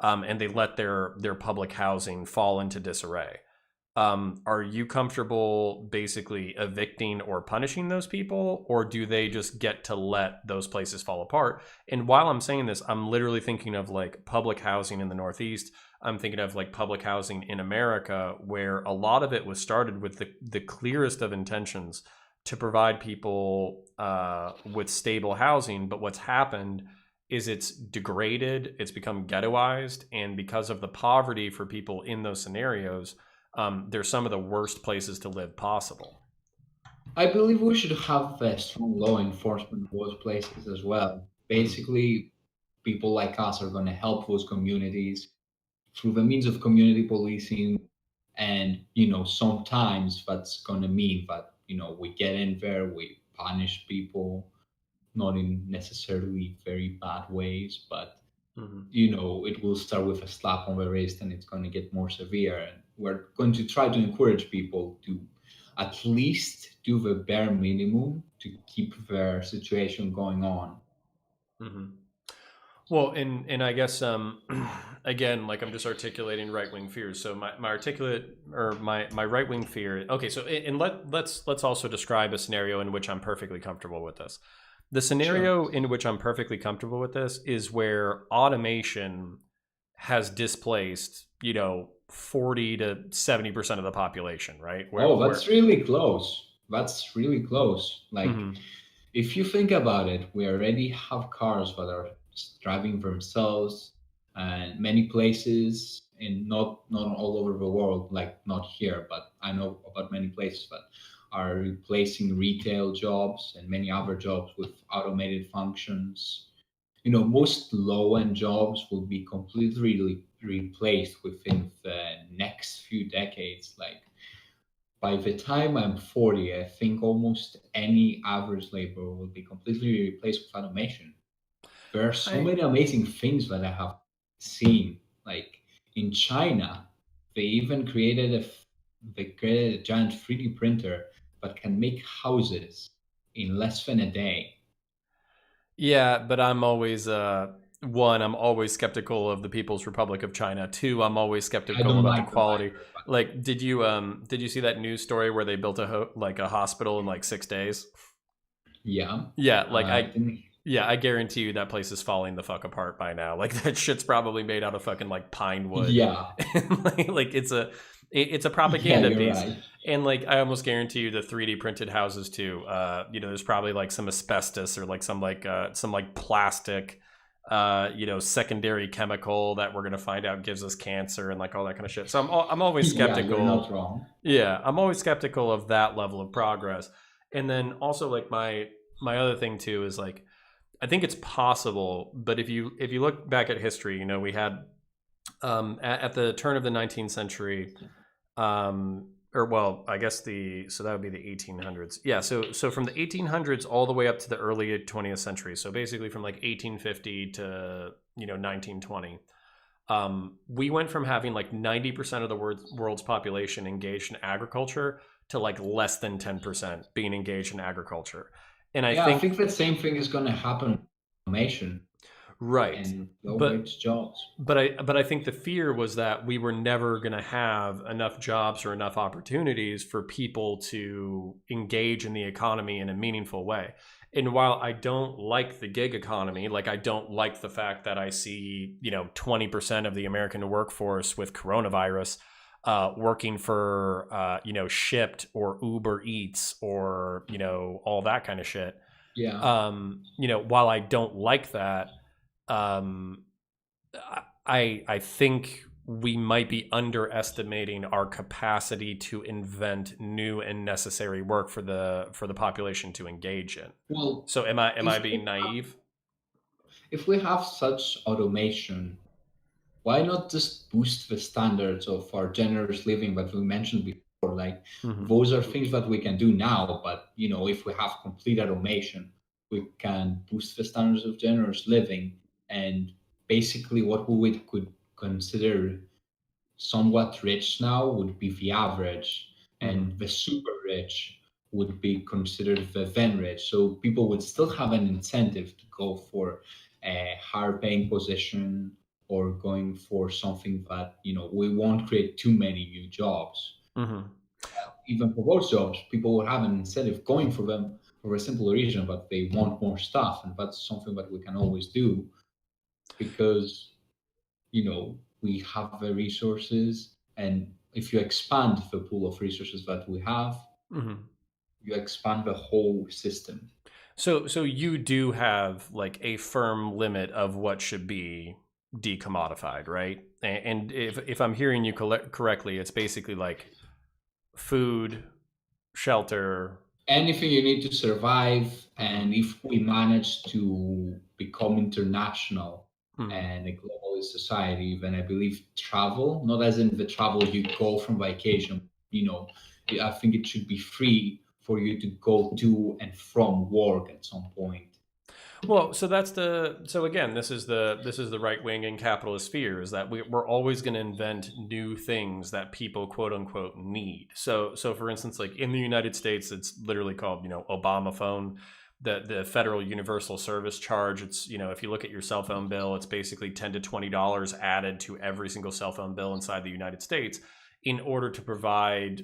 and they let their public housing fall into disarray. Are you comfortable basically evicting or punishing those people, or do they just get to let those places fall apart? And while I'm saying this, I'm literally thinking of like public housing in the Northeast. I'm thinking of like public housing in America, where a lot of it was started with the clearest of intentions to provide people with stable housing. But what's happened is it's degraded, it's become ghettoized, and because of the poverty for people in those scenarios, they're some of the worst places to live possible. I believe we should have a strong law enforcement in those places as well. Mm-hmm. Basically, people like us are going to help those communities through the means of community policing. And, sometimes that's going to mean that, we get in there, we punish people, not in necessarily very bad ways, but Mm-hmm. it will start with a slap on the wrist and it's going to get more severe. And we're going to try to encourage people to at least do the bare minimum to keep their situation going on. Mm-hmm. Well, and I guess again, like I'm just articulating right wing fears. So my articulate or my right wing fear. Okay, so and let's also describe a scenario in which I'm perfectly comfortable with this. The Sure. scenario in which I'm perfectly comfortable with this is where automation has displaced 40 to 70% of the population, right? Where Oh, where that's really close. That's really close. Like, mm-hmm. if you think about it, we already have cars that are driving themselves, and many places in not all over the world, like not here, but I know about many places that are replacing retail jobs and many other jobs with automated functions. Most low-end jobs will be completely replaced within the next few decades. Like, by the time I'm 40, I think almost any average labor will be completely replaced with automation. There are so I many amazing things that I have seen. Like in China, they created a giant 3D printer that can make houses in less than a day. Yeah, but I'm always one, I'm always skeptical of the People's Republic of China. Two, I'm always I skeptical don't about the like them quality. either, but Like, did you see that news story where they built like a hospital in like 6 days? yeah, Yeah, I didn't. I guarantee you that place is falling the fuck apart by now. Like that shit's probably made out of fucking like pine wood. Yeah, And like it's a yeah, propaganda you're piece. right. And like I almost guarantee you the 3D printed houses too. There's probably like some asbestos or like some like plastic secondary chemical that we're going to find out gives us cancer and like all that kind of shit. So I'm always Yeah, you're not skeptical. wrong. Yeah, I'm always skeptical of that level of progress. And then also like my other thing too is like I think it's possible, but if you look back at history, we had at the turn of the 19th century, or well, I guess so that would be the 1800s. Yeah, so from the 1800s all the way up to the early 20th century. So basically from like 1850 to 1920. We went from having like 90% of the world's population engaged in agriculture to like less than 10% being engaged in agriculture. And I Yeah, I think, think the same thing is going to happen with automation right. and low But wage jobs. but I think the fear was that we were never going to have enough jobs or enough opportunities for people to engage in the economy in a meaningful way. And while I don't like the gig economy, like I don't like the fact that I see 20% of the American workforce with coronavirus working for Shipt or Uber Eats or all that kind of shit. Yeah. While I don't like that, um, I think we might be underestimating our capacity to invent new and necessary work for the population to engage in. Well, So am I if being naive? if we have such automation, why not just boost the standards of our generous living that we mentioned before? Like Mm-hmm. those are things that we can do now, but if we have complete automation, we can boost the standards of generous living. And basically what we could consider somewhat rich now would be the average, Mm-hmm. and the super rich would be considered the then rich. So people would still have an incentive to go for a higher paying position or going for something that, we won't create too many new jobs. Mm-hmm. Even for those jobs, people would have an incentive going for them for a simple reason, but they want more stuff. And that's something that we can always do because we have the resources, and if you expand the pool of resources that we have, Mm-hmm. you expand the whole system. So you do have like a firm limit of what should be decommodified, right? And if I'm hearing you correctly, it's basically like food, shelter. Anything you need to survive, Mm-hmm. and if we manage to become international Mm-hmm. and a globalist society, then I believe travel, not as in the travel you go from vacation, I think it should be free for you to go to and from work at some point. Well, so again, this is the right wing and capitalist fear is that we're always going to invent new things that people quote unquote need. So for instance, like in the United States, it's literally called Obama phone, the federal universal service charge. It's if you look at your cell phone bill, it's basically $10 to $20 added to every single cell phone bill inside the United States in order to provide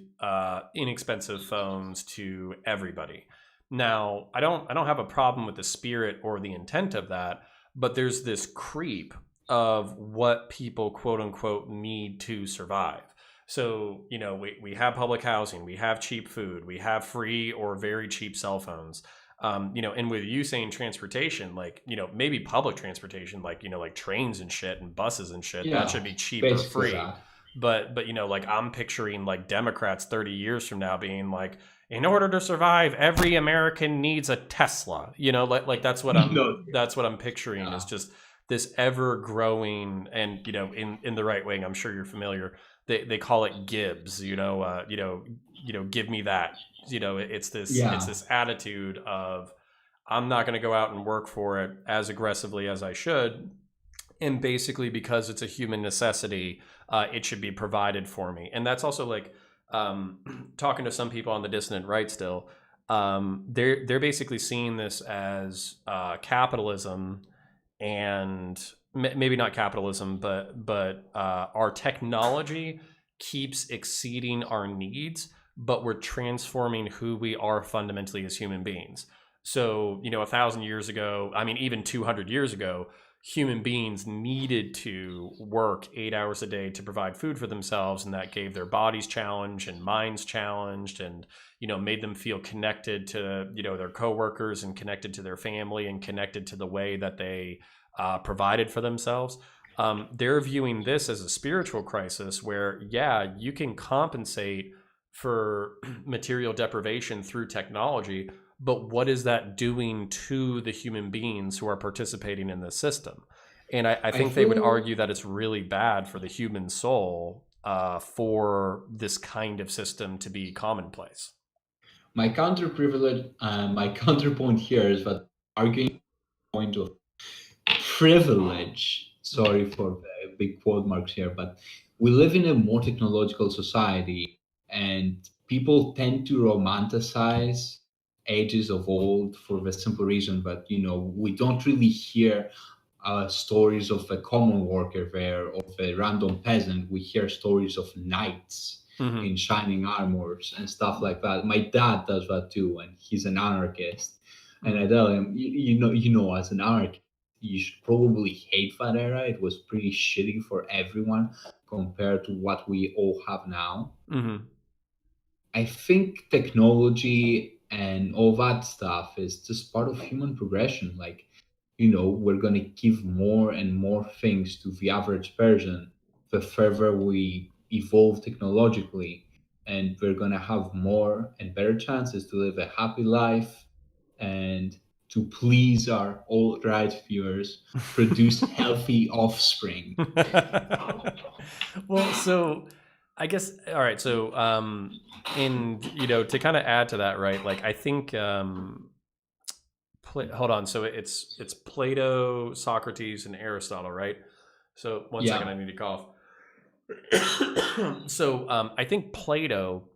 inexpensive phones to everybody. Now, I don't have a problem with the spirit or the intent of that, but there's this creep of what people quote unquote need to survive. So, we have public housing, we have cheap food, we have free or very cheap cell phones. And with you saying transportation, like, maybe public transportation, like, like trains and shit and buses and shit, that should Yeah, be cheap or basically free. that. But like I'm picturing like Democrats 30 years from now being like, in order to survive, every American needs a Tesla. Like No, that's what I'm picturing is yeah, just this ever growing and in the right wing. I'm sure you're familiar. They call it Gibbs. Give me that. It's yeah, this attitude of I'm not going to go out and work for it as aggressively as I should, and basically because it's a human necessity, it should be provided for me. And that's also like talking to some people on the dissident right still. They're basically seeing this as capitalism, and maybe not capitalism, but our technology keeps exceeding our needs, but we're transforming who we are fundamentally as human beings. So 1,000 years ago, I mean even 200 years ago, human beings needed to work 8 hours a day to provide food for themselves, and that gave their bodies challenged and minds challenged, and made them feel connected to their coworkers and connected to their family and connected to the way that they provided for themselves. They're viewing this as a spiritual crisis where, yeah, you can compensate for material deprivation through technology, but what is that doing to the human beings who are participating in this system? And I I think they would feel argue that it's really bad for the human soul for this kind of system to be commonplace. my counter privilege, my counterpoint here is that arguing the point of privilege. Mm-hmm. Sorry for the big quote marks here, but we live in a more technological society, and people tend to romanticize ages of old for the simple reason that we don't really hear stories of a common worker there, of a random peasant. We hear stories of knights Mm-hmm. in shining armors and stuff like that. My dad does that too, and he's an anarchist. And I Mm-hmm. tell him, as an anarchist, you should probably hate that era. It was pretty shitty for everyone compared to what we all have now. Mm-hmm. I think technology and all that stuff is just part of human progression. Like, we're going to give more and more things to the average person the further we evolve technologically. And we're going to have more and better chances to live a happy life and to please our alt right viewers, produce healthy offspring. Well, so I guess all right. So, and to kind of add to that, right? Like, I think, hold on. So it's Plato, Socrates, and Aristotle, right? So one second, Yeah, I need to cough. So, I think Plato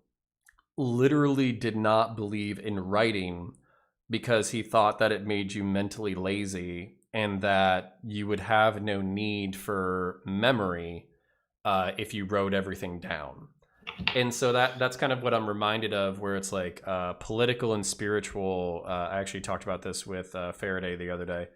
literally did not believe in writing because he thought that it made you mentally lazy and that you would have no need for memory if you wrote everything down. And so that's kind of what I'm reminded of, where it's like political and spiritual. I actually talked about this with Faraday the other day.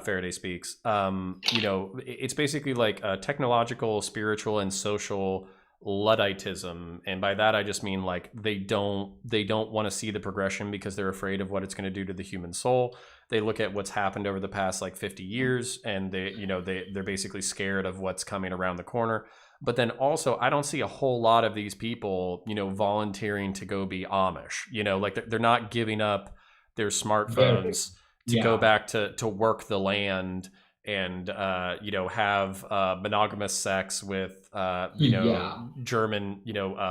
Faraday speaks. It's basically like technological, spiritual, and social Ludditism, and by that I just mean like they don't want to see the progression because they're afraid of what it's going to do to the human soul. They look at what's happened over the past like 50 years, and they're basically scared of what's coming around the corner. But then also, I don't see a whole lot of these people, volunteering to go be Amish. Like they're not giving up their very. smartphones to go Yeah, back to work the land and have monogamous sex with yeah. German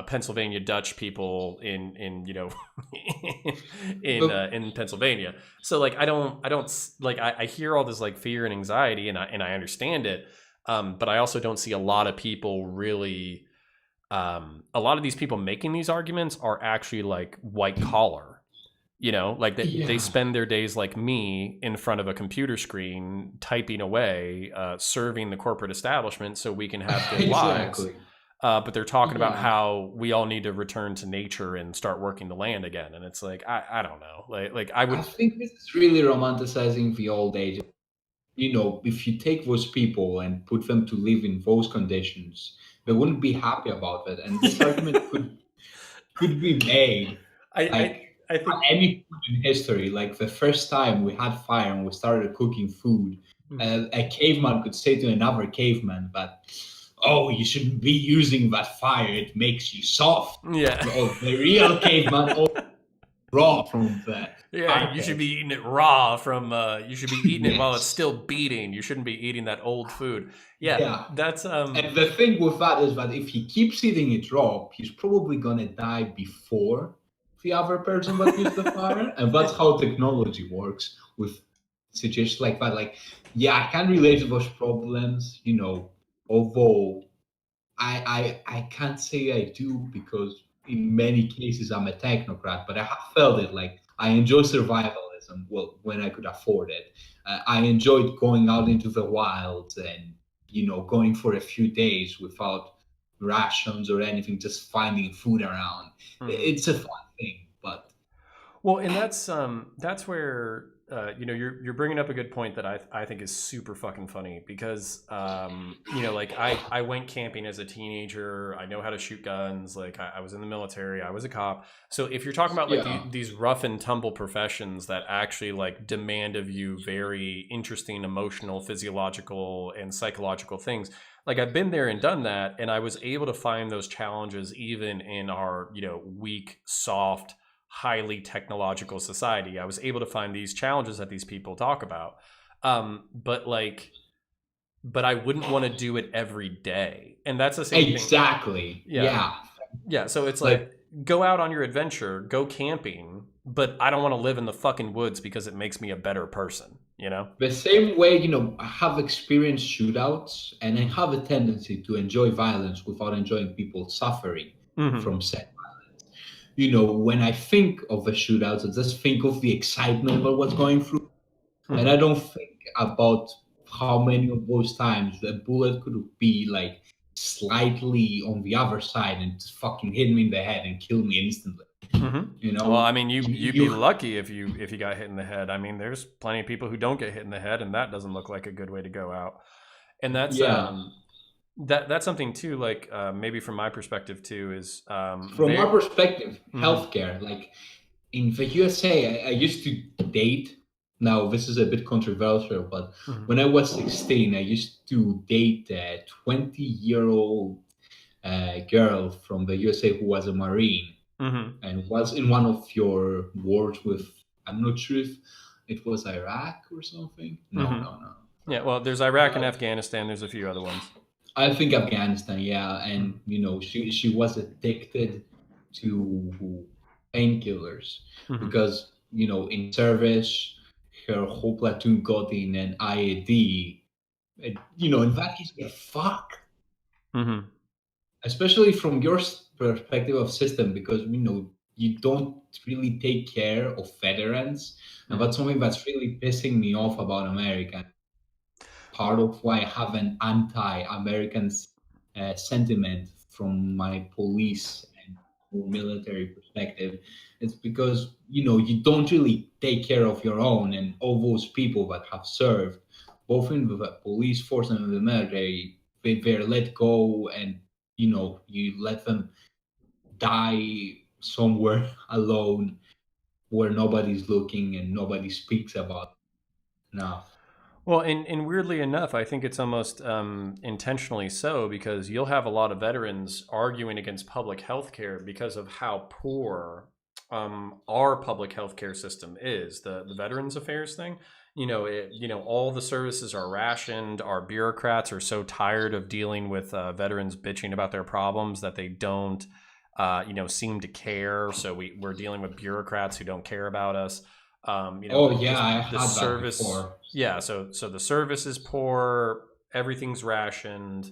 Pennsylvania Dutch people in But in Pennsylvania. So like I don't like I hear all this like fear and anxiety, and I understand it, but I also don't see a lot of people really. A lot of these people making these arguments are actually like white collar. Like they yeah, spend their days like me in front of a computer screen typing away, serving the corporate establishment so we can have good lives. exactly. But they're talking about Yeah, how we all need to return to nature and start working the land again, and it's like I don't know, like I I would. think this is really romanticizing the old age. If you take those people and put them to live in those conditions, they wouldn't be happy about it. And this argument could be made I like I at think. any point in history. Like the first time we had fire and we started cooking food, a caveman could say to another caveman that, "Oh, you shouldn't be using that fire. It makes you soft." Yeah. Well, the real caveman, raw from the Yeah, you should carcass. be eating it raw from you should be eating it while it's Yes. still beating. You shouldn't be eating that old food. Yeah, Yeah. that's And the thing with that is that if he keeps eating it raw, he's probably gonna die before the other person that used the fire. And that's how technology works with situations like that. Like, yeah, I can relate to those problems, although I can't say I do because in many cases I'm a technocrat, but I have felt it. Like I enjoy survivalism. Well, when I could afford it, I enjoyed going out into the wilds and going for a few days without rations or anything, just finding food around. mhm. It's a fun thing, but Well, and that's where you're bringing up a good point that I think is super fucking funny because like I went camping as a teenager. I know how to shoot guns. Like I was in the military. I was a cop. So if you're talking about like Yeah, these rough and tumble professions that actually like demand of you very interesting emotional, physiological, and psychological things, like I've been there and done that, and I was able to find those challenges even in our weak, soft, highly technological society. I was able to find these challenges that these people talk about. But like, but I wouldn't want to do it every day. And that's the same thing. exactly. Yeah. Yeah, Yeah. So it's like, like go out on your adventure, go camping, but I don't want to live in the fucking woods because it makes me a better person, you know? the same way, I have experienced shootouts, and I have a tendency to enjoy violence without enjoying people suffering Mm-hmm. from said. When I think of a shootout, I just think of the excitement about what's going through, and I Mm-hmm. don't think about how many of those times the bullet could be like slightly on the other side and just fucking hit me in the head and kill me instantly. Mm-hmm. You Well, know, I mean, you'd be you lucky if you got hit in the head. I mean, there's plenty of people who don't get hit in the head, and that doesn't look like a good way to go out. And that's yeah. that's something too. Like maybe from my perspective too is From my there. perspective, Mm-hmm. healthcare, like in the USA, I used to date. Now, this is a bit controversial, but Mm-hmm. when I was 16, I used to date a 20-year-old girl from the USA who was a Marine Mm-hmm. and was in one of your wars with, I'm not sure if it was Iraq or something. No, Mm-hmm. no, no. Yeah. Well, there's Iraq and Uh, Afghanistan. There's a few other ones. I think Afghanistan, yeah, Mm-hmm. and she was addicted to painkillers Mm-hmm. because in service her whole platoon got in an IAD. And, in that case, yeah, fuck. Mm-hmm. Especially from your perspective of system, because you don't really take care of veterans, and Mm-hmm. that's something that's really pissing me off about America. Part of why I have an anti-American sentiment from my police and military perspective. It's because you don't really take care of your own, and all those people that have served both in the police force and in the military, they're let go, and you let them die somewhere alone where nobody's looking and nobody speaks about it enough. Well, and weirdly enough, I think it's almost intentionally so because you'll have a lot of veterans arguing against public health care because of how poor our public health care system is. The Veterans Affairs thing, all the services are rationed. Our bureaucrats are so tired of dealing with veterans bitching about their problems that they don't, seem to care. So we're dealing with bureaucrats who don't care about us. Oh The yeah, I the had that service, before. yeah, so the service is poor, everything's rationed,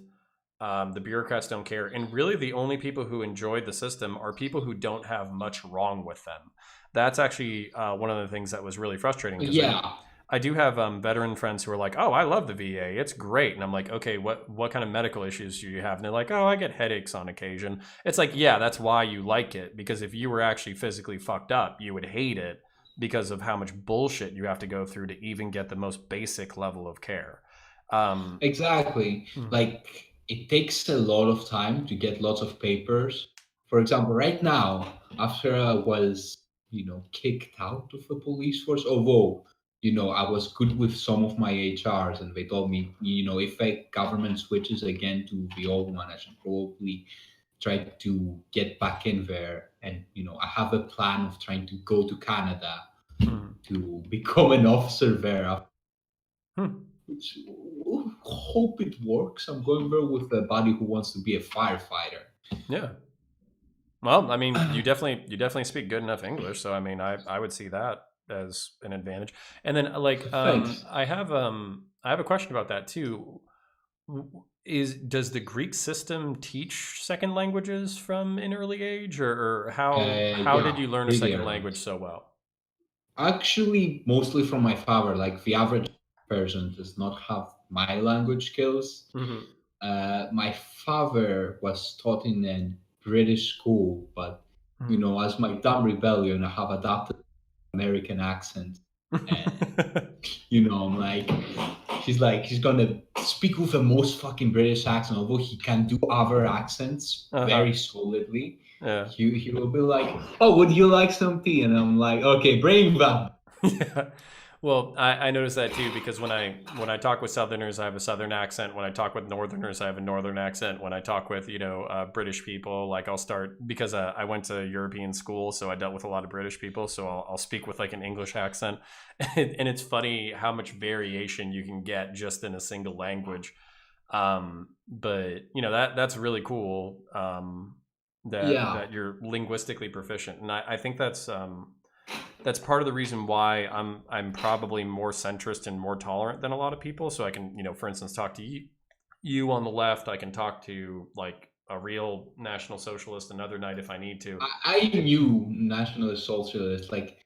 the bureaucrats don't care, and really the only people who enjoy the system are people who don't have much wrong with them. That's actually one of the things that was really frustrating because Yeah, I do have veteran friends who are like, "Oh, I love the VA. It's great." And I'm like, "Okay, what kind of medical issues do you have?" And they're like, "Oh, I get headaches on occasion." It's like, "Yeah, that's why you like it because if you were actually physically fucked up, you would hate it because of how much bullshit you have to go through to even get the most basic level of care." Um, exactly. mhm, Like it takes a lot of time to get lots of papers. For example, right now, after I was, kicked out of the police force, although, I was good with some of my HRs, and they told me, if a government switches again to the old one, I should probably try to get back in there. And, I have a plan of trying to go to Canada mhm, to become an officer there. hmm, Which hope it works. I'm going there with a buddy who wants to be a firefighter. yeah. Well, I mean, you definitely speak good enough English, so I mean, I would see that as an advantage. And then like Thanks. I have a question about that too. Is does the Greek system teach second languages from an early age, or how did Yeah, you learn a really second early. language so well? Actually, mostly from my father. Like the average person does not have my language skills. Hmm. My father was taught in a British school, but Hmm. as my dumb rebellion, I have adopted American accent. And I'm like, he's gonna speak with the most fucking British accent, although he can do other accents Uh-huh. very solidly. Yeah. He will be like, "Oh, would you like some tea?" And I'm like, "Okay, bring them." Yeah. Well, I noticed that too because when I talk with Southerners, I have a Southern accent. When I talk with Northerners, I have a Northern accent. When I talk with British people, like I'll start because I went to European school, so I dealt with a lot of British people. So I'll speak with like an English accent, and it's funny how much variation you can get just in a single language. But that's really cool. Yeah, That you're linguistically proficient, and I think that's part of the reason why I'm probably more centrist and more tolerant than a lot of people. So I can, for instance, talk to you on the left. I can talk to like a real National Socialist another night if I need to. I knew nationalist socialists. Like,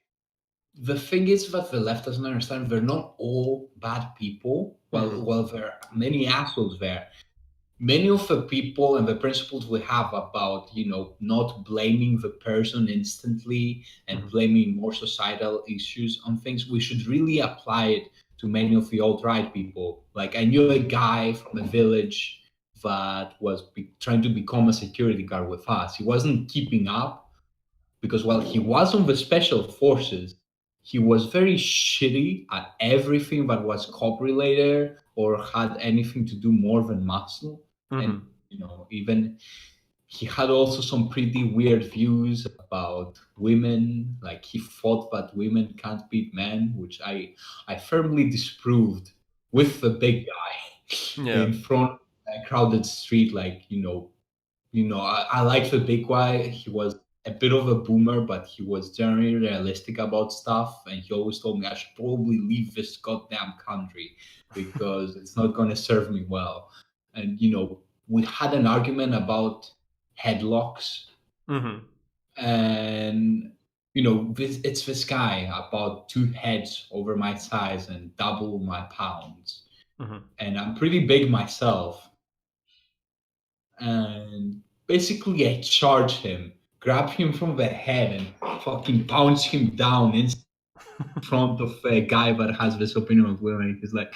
the thing is that the left doesn't understand they're not all bad people. Mm-hmm. Well, there are many assholes there. Many of the people and the principles we have about not blaming the person instantly and Mm-hmm. blaming more societal issues on things, we should really apply it to many of the alt-right people. Like, I knew a guy from a village that was trying to become a security guard with us. He wasn't keeping up because while he was on the special forces, he was very shitty at everything that was cop related or had anything to do more than muscle. And Mm-hmm. even he had also some pretty weird views about women. Like, he thought that women can't beat men, which I firmly disproved with the big guy Yeah. in front of a crowded street. Like, I like the big guy. He was a bit of a boomer, but he was generally realistic about stuff. And he always told me I should probably leave this goddamn country because it's not going to serve me well. And, we had an argument about headlocks. Mm-hmm. And, it's this guy about two heads over my size and double my pounds. Mm-hmm. And I'm pretty big myself. And basically I charge him, grab him from the head, and fucking bounce him down in front of a guy that has this opinion of women. He's like,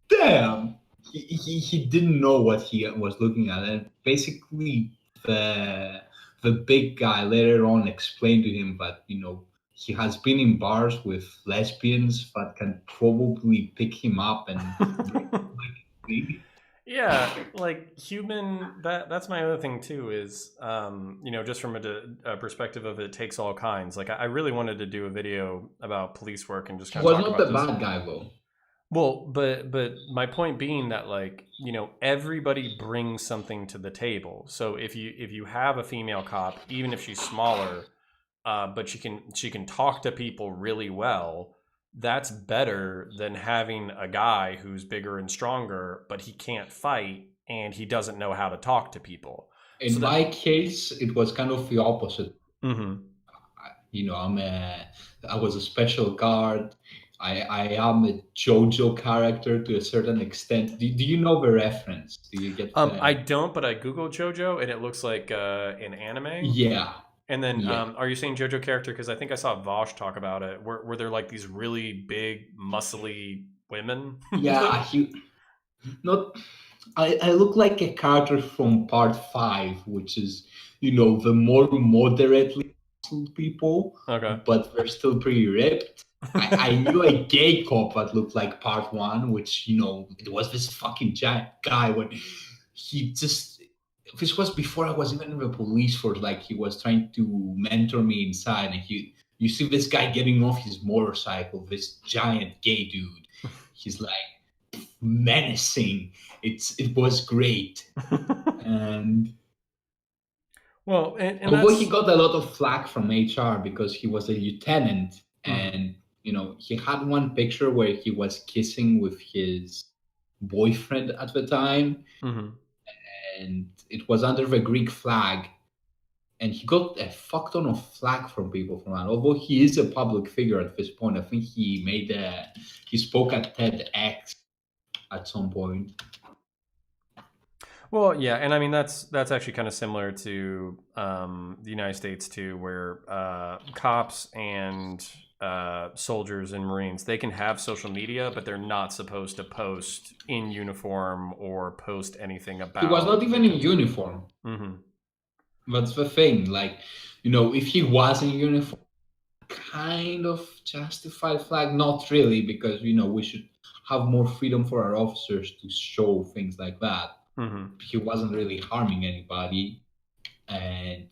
damn. He didn't know what he was looking at, and basically the big guy later on explained to him that he has been in bars with lesbians that can probably pick him up and break him like a pig. Yeah, like that's my other thing too is just from a perspective of it takes all kinds. Like I really wanted to do a video about police work and just He kind of was talk not about the this. bad guy though. Well, but my point being that like everybody brings something to the table. So if you have a female cop, even if she's smaller, but she can talk to people really well, that's better than having a guy who's bigger and stronger, but he can't fight and he doesn't know how to talk to people. In So that. my case, it was kind of the opposite. Mm-hmm. I was a special guard. I am a JoJo character to a certain extent. Do you know the reference? Do you get I the? don't, but I googled JoJo and it looks like an anime. Yeah, And then, yeah, are you saying JoJo character? Because I think I saw Vosh talk about it. Were there like these really big, muscly women? yeah. Not. I look like a character from Part Five, which is the more moderately muscled people, Okay. but they're still pretty ripped. I knew a gay cop that looked like Part One, which it was this fucking giant guy when he just. This was before I was even in the police force. Like, he was trying to mentor me inside, and you see this guy getting off his motorcycle, this giant gay dude. He's like menacing. It was great. And Well, and although he that's. got a lot of flack from HR because he was a lieutenant, Mhm. and he had one picture where he was kissing with his boyfriend at the time, Mhm. and it was under the Greek flag. And he got a fuck ton of flack from people from that. Although he is a public figure at this point, I think he spoke at TEDx at some point. Well, yeah, and I mean that's actually kind of similar to the United States too, where cops and soldiers and Marines, they can have social media, but they're not supposed to post in uniform or post anything He was about not the even in country. uniform. Mm-hmm. That's the thing. Like, if he was in uniform, kind of justified flag, not really, because we should have more freedom for our officers to show things like that. Mm-hmm. He wasn't really harming anybody, and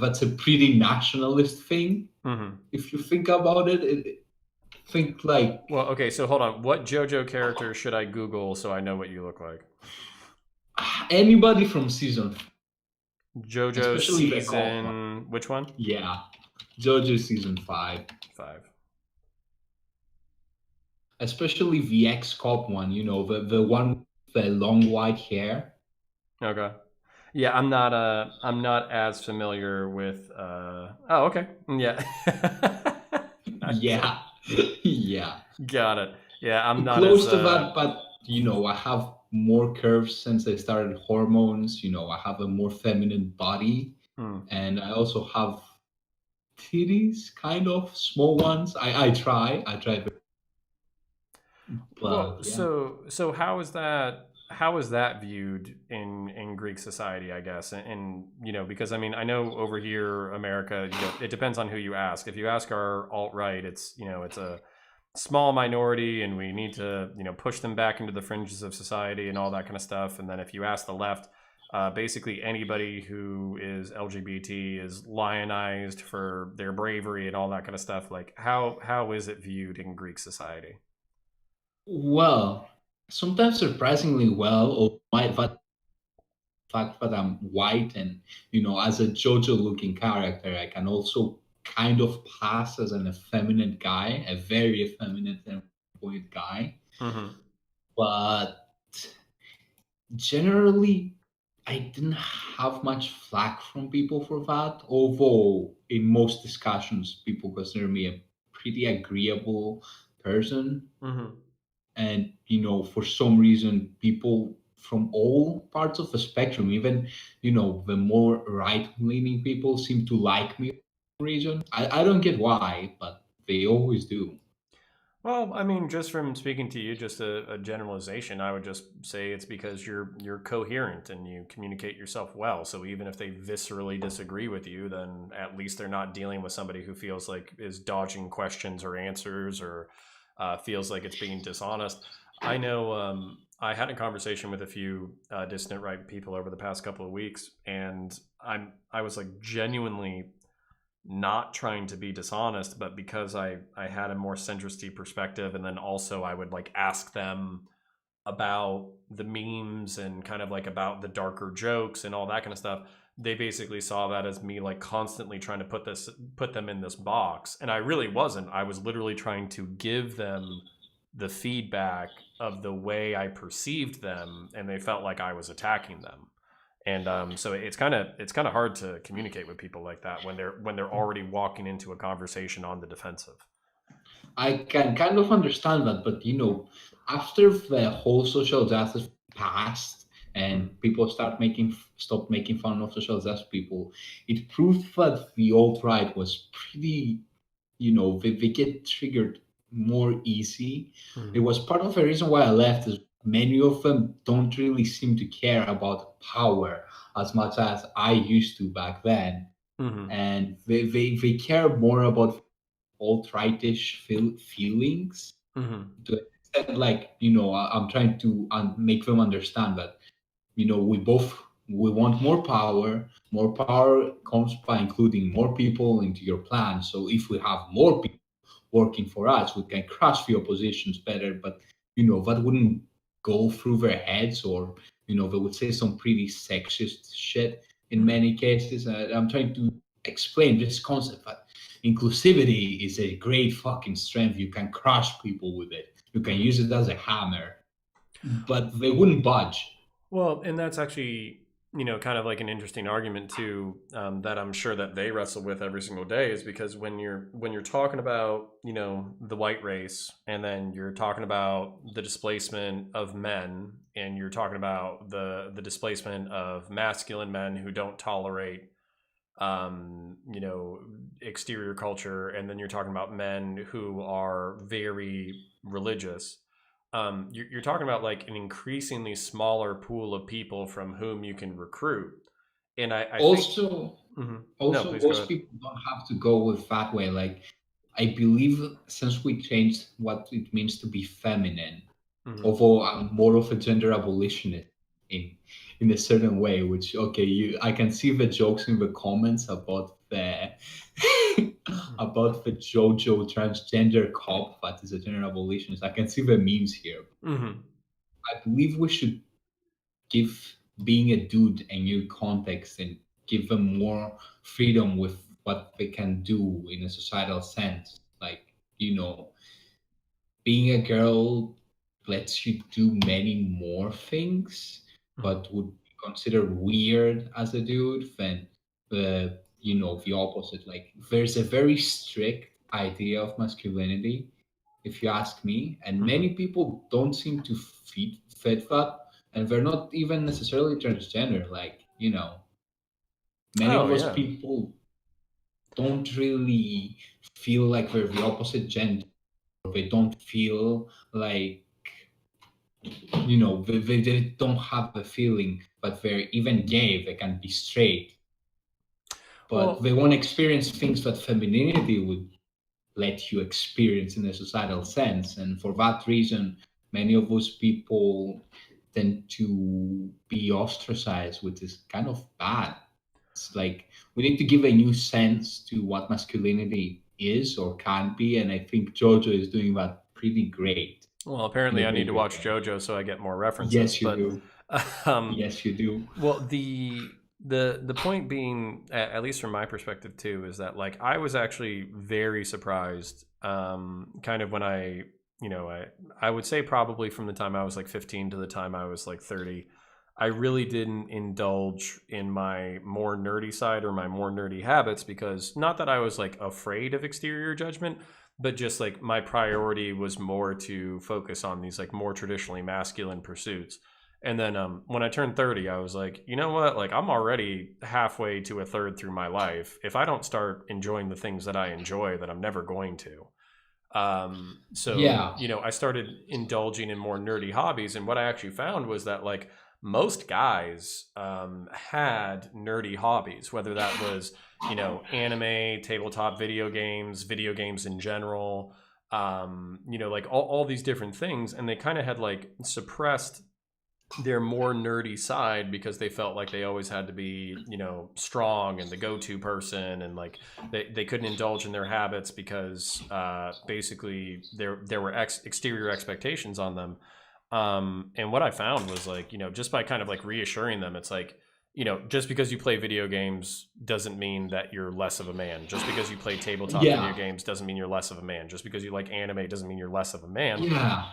that's a pretty nationalist thing. Mm-hmm. If you think about it, think like Well, okay, so hold on. What JoJo character should I Google so I know what you look like? anybody from season, JoJo especially the cop one. season, which one? Yeah, JoJo season 5, 5. especially the ex-cop one. The one with the long white hair. Okay. Yeah, I'm not as familiar with oh, okay. Yeah. Nice. Yeah, yeah. Got it. Yeah, I'm not as Close to that, but I have more curves since I started hormones. I have a more feminine body, hmm. and I also have titties, kind of small ones. I try, Well, but yeah. so how is that viewed in Greek society, I guess? And because I mean, I know over here, America, it depends on who you ask. If you ask our alt-right, it's a small minority and we need to, push them back into the fringes of society and all that kind of stuff. And then if you ask the left, basically anybody who is LGBT is lionized for their bravery and all that kind of stuff. Like how is it viewed in Greek society? Well, sometimes surprisingly well, or the fact that I'm white and as a JoJo looking character, I can also kind of pass as an effeminate guy, a very effeminate and point guy. Mm-hmm. But generally, I didn't have much flack from people for that, although in most discussions, people consider me a pretty agreeable person. Mm-hmm. And, for some reason, people from all parts of the spectrum, even, the more right leaning people seem to like me for some reason. I don't get why, but they always do. Well, I mean, just from speaking to you, just a generalization, I would just say it's because you're coherent and you communicate yourself well. So even if they viscerally disagree with you, then at least they're not dealing with somebody who feels like is dodging questions or answers or feels like it's being dishonest. I know I had a conversation with a few dissident right people over the past couple of weeks, and I was like genuinely not trying to be dishonest, but because I had a more centristy perspective, and then also I would like ask them about the memes and kind of like about the darker jokes and all that kind of stuff. They basically saw that as me like constantly trying to put them in this box, and I really wasn't. I was literally trying to give them the feedback of the way I perceived them, and they felt like I was attacking them. And so it's kind of hard to communicate with people like that when they're already walking into a conversation on the defensive. I can kind of understand that, but after the whole social justice passed Mm. and people stop making fun of social justice people, it proved that the alt right was pretty, they get triggered more easy. It Mm. was part of the reason why I left. Is many of them don't really seem to care about power as much as I used to back then, Mm. and they care more about alt-rightish feelings Mm. to an extent, like I'm trying to make them understand that we want more power. More power comes by including more people into your plan. So if we have more people working for us, we can crush the oppositions better. But that wouldn't go through their heads, or they would say some pretty sexist shit in Mm. many cases. I'm trying to explain this concept that inclusivity is a great fucking strength. You can crush people with it. You can Mm. use it as a hammer, but they wouldn't budge. Well, and that's actually, kind of like an interesting argument too, that I'm sure that they wrestle with every single day, is because when you're talking about, the white race, and then you're talking about the displacement of men, and you're talking about the displacement of masculine men who don't tolerate you know, exterior culture, and then you're talking about men who are very religious. You're talking about like an increasingly smaller pool of people from whom you can recruit. And I think, Also, mhm. No, also please go most ahead. people don't have to go with that way. Like, I believe since we changed what it means to be feminine, Hmm. although I'm more of a gender abolitionist in a certain way, which okay, you I can see the jokes in the comments about the about the JoJo transgender cop that is a gender abolitionist. I can see the memes here. Hmm. I believe we should give being a dude a new context and give them more freedom with what they can do in a societal sense. Like, being a girl lets you do many more things, Hmm. but would be considered weird as a dude than the opposite. Like, there's a very strict idea of masculinity, if you ask me, and Hmm. many people don't seem to fit that, and they're not even necessarily transgender. Like, many of Oh those yeah. people don't really feel like they're the opposite gender. They don't feel like they don't have the feeling that they're even gay, they can be straight, but they Well, want to experience things that femininity would let you experience in a societal sense. And for that reason, many of those people tend to be ostracized, which is kind of bad. It's like we need to give a new sense to what masculinity is or can be. And I think Jojo is doing that pretty great well, in apparently a I very need to good watch way. JoJo so I get more references. Yes, you But do. um, Yes, you do. well, the point being, at least from my perspective too, is that like I was actually very surprised, kind of when I would say probably from the time I was like 15 to the time I was like 30, I really didn't indulge in my more nerdy side or my more nerdy habits, because not that I was like afraid of exterior judgment, but just like my priority was more to focus on these like more traditionally masculine pursuits. And then when I turned 30, I was like, you know what? Like, I'm already halfway to a third through my life. If I don't start enjoying the things that I enjoy, then I'm never going to. So, Yeah. I started indulging in more nerdy hobbies. And what I actually found was that, like, most guys had nerdy hobbies, whether that was, anime, tabletop video games in general, like all these different things. And they kind of had like suppressed their more nerdy side because they felt like they always had to be, strong and the go-to person, and like they couldn't indulge in their habits because basically there were exterior expectations on them. And what I found was like, just by kind of like reassuring them, it's like, just because you play video games doesn't mean that you're less of a man. Just because you play tabletop video Yeah. games doesn't mean you're less of a man. Just because you like anime doesn't mean you're less of a man. Yeah.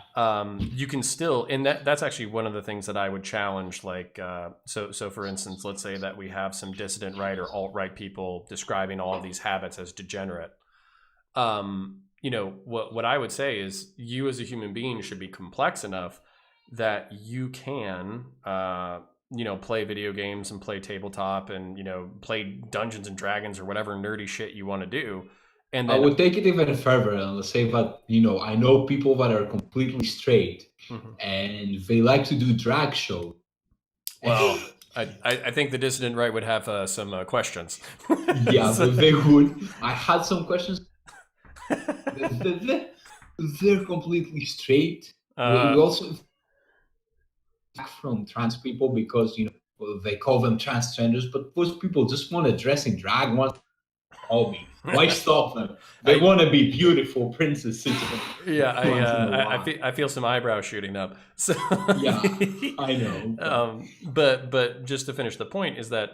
You can still, and that's actually one of the things that I would challenge. Like, so for instance, let's say that we have some dissident right or alt right people describing all of these habits as degenerate. What I would say is you as a human being should be complex enough that you can, play video games and play tabletop and play Dungeons and Dragons or whatever nerdy shit you want to do, and I then. would take it even further and let's say that, I know people that are completely straight Mhm. and they like to do drag shows. Well, I think the dissident right would have some questions. Yeah, So- they would. I had some questions. They're, they're completely straight. We uh, also from trans people because, they call them transgenders, but those people just want to dress in drag once hobby. Why stop them? They I want to be beautiful princesses yeah, once in a while. I feel some eyebrows shooting up. So, Yeah, I know, but but just to finish the point is that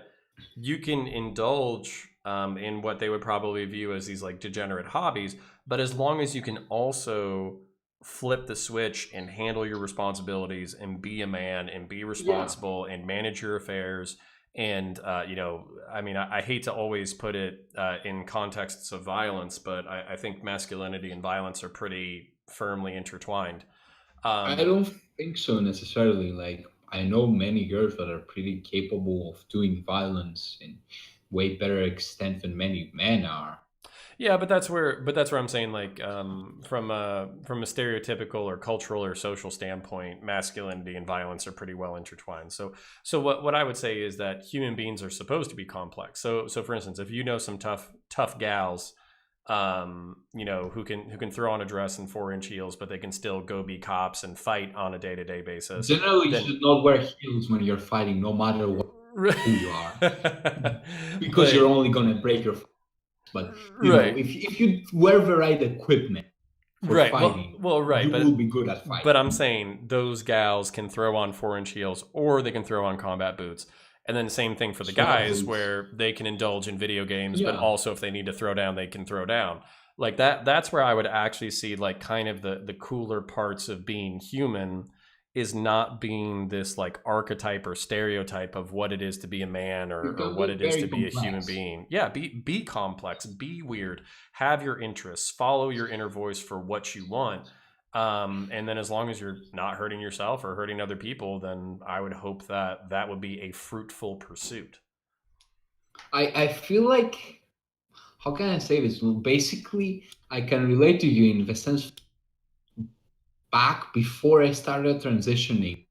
you can indulge in what they would probably view as these like degenerate hobbies, but as long as you can also flip the switch and handle your responsibilities and be a man and be yeah, responsible and manage your affairs. And I mean, I hate to always put it in contexts of violence, but I think masculinity and violence are pretty firmly intertwined. I um, don't think so necessarily. Like, I know many girls that are pretty capable of doing violence, and way better extent than many men are. Yeah, but that's where I'm saying, like, from a stereotypical or cultural or social standpoint, masculinity and violence are pretty well intertwined. So what I would say is that human beings are supposed to be complex. So for instance, if you know some tough gals, who can throw on a dress and 4-inch heels, but they can still go be cops and fight on a day-to-day basis, Generally, you then should not wear heels when you're fighting, no matter who you are, because but you're only gonna break your. But right. if you wear the right equipment for Right. fighting, Right. you will be good at But fighting. I'm saying those gals can throw on 4-inch heels, or they can throw on combat boots. And then same thing for the Sweat guys, boots. where they can indulge in video games, but Yeah, also if they need to throw down, they can throw down. Like that. That's where I would actually see, like, kind of the cooler parts of being human is not being this like archetype or stereotype of what it is to be a man, or because what it's it is very to be a human complex. being. Yeah, be complex, be weird, have your interests, follow your inner voice for what you want. And then as long as you're not hurting yourself or hurting other people, then I would hope that that would be a fruitful pursuit. I feel like, how can I say this? Well, basically, I can relate to you in the sense, back before I started transitioning,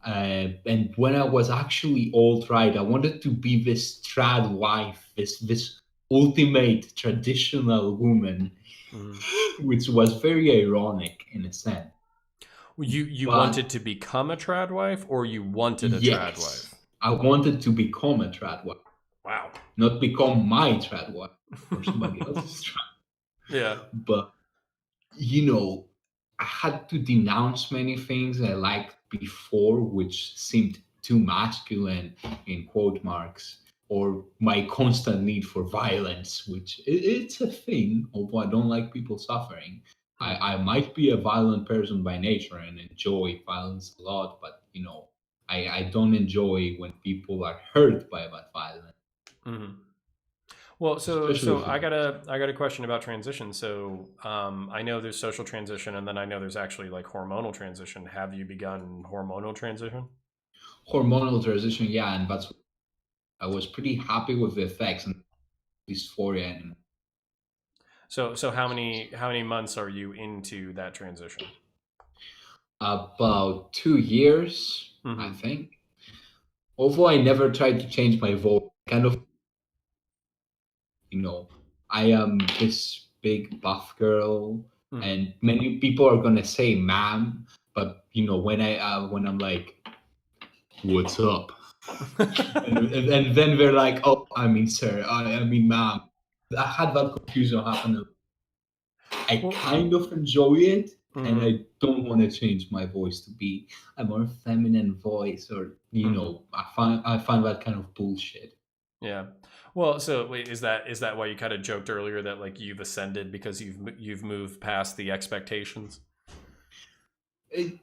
and when I was actually alt right, I wanted to be this trad wife, this ultimate traditional woman, Mhm. which was very ironic in a sense. You But wanted to become a trad wife, or you wanted a trad yes, wife? I wanted to become a trad wife, Wow. not become my trad wife or somebody else's trad. Yeah. But you know, I had to denounce many things I liked before, which seemed too masculine, in quote marks, or my constant need for violence, which it's a thing, although I don't like people suffering. Hmm. I might be a violent person by nature and enjoy violence a lot, but I don't enjoy when people are hurt by that violence, Hmm. Well, so especially so if it's. I got a question about transition. So I know there's social transition, and then I know there's actually like hormonal transition. Have you begun hormonal transition? Hormonal transition, yeah, and that's I was pretty happy with the effects and dysphoria and So how many months are you into that transition? about 2 years, I Hmm. think. Although I never tried to change my voice, kind of, you know, I am this big buff girl, Hmm. and many people are gonna say "ma'am," but when I'm like, "What's up?" and then they're like, "Oh, I mean, sir, I mean, ma'am." I had that confusion happen. I Well, kind of enjoy it, and hmm. I don't want to change my voice to be a more feminine voice, or Hmm. I find that kind of bullshit. Yeah. Well, so wait, is that why you kind of joked earlier that like you've ascended because you've moved past the expectations?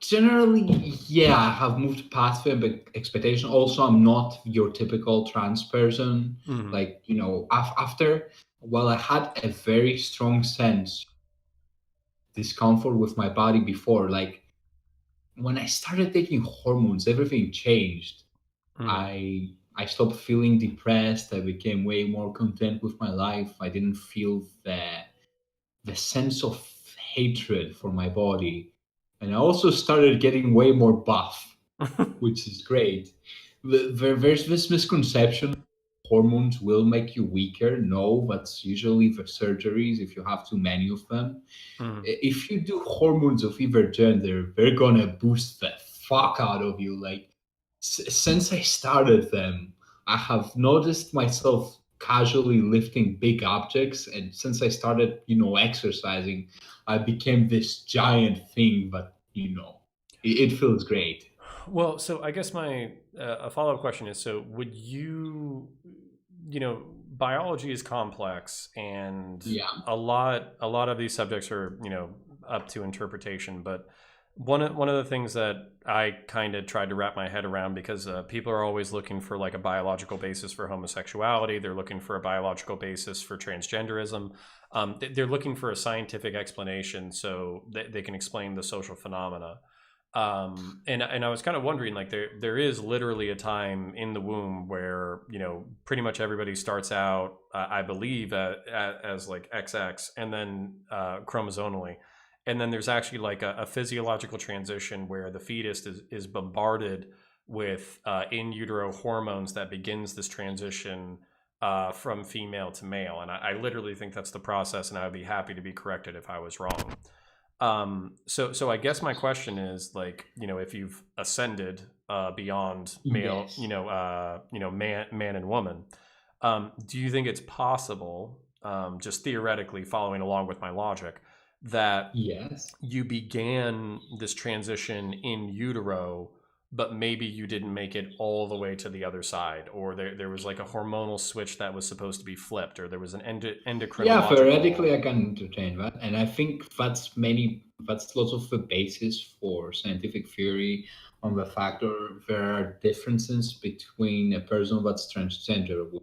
Generally, yeah, I have moved past the expectation. Also, I'm not your typical trans person. Hmm. Like, after, while I had a very strong sense discomfort with my body before, like when I started taking hormones, everything changed. Hmm. I stopped feeling depressed. I became way more content with my life. I didn't feel the sense of hatred for my body. And I also started getting way more buff, which is great. There's this misconception hormones will make you weaker. No, that's usually for surgeries if you have too many of them. Hmm. If you do hormones of either gender, they're gonna boost the fuck out of you. Like, since I started them, I have noticed myself casually lifting big objects, and since I started, exercising, I became this giant thing. But it feels great. Well, so I guess my a follow up question is: so would you, biology is complex, and Yeah. a lot of these subjects are up to interpretation. But one of the things that I kind of tried to wrap my head around, because people are always looking for like a biological basis for homosexuality, they're looking for a biological basis for transgenderism. They're looking for a scientific explanation so they can explain the social phenomena. And I was kind of wondering, like, there is literally a time in the womb where, pretty much everybody starts out, I believe, as like XX, and then chromosomally, and then there's actually like a physiological transition where the fetus is bombarded with in utero hormones that begins this transition from female to male. And I literally think that's the process, and I would be happy to be corrected if I was wrong. So I guess my question is, like, if you've ascended beyond male, Yes. man and woman, do you think it's possible, just theoretically following along with my logic, that Yes. you began this transition in utero, but maybe you didn't make it all the way to the other side, or there was like a hormonal switch that was supposed to be flipped, or there was an Yeah, endocrinological. theoretically, I can entertain that, and I think that's lots of the basis for scientific theory on the factor there are differences between a person that's transgender, with,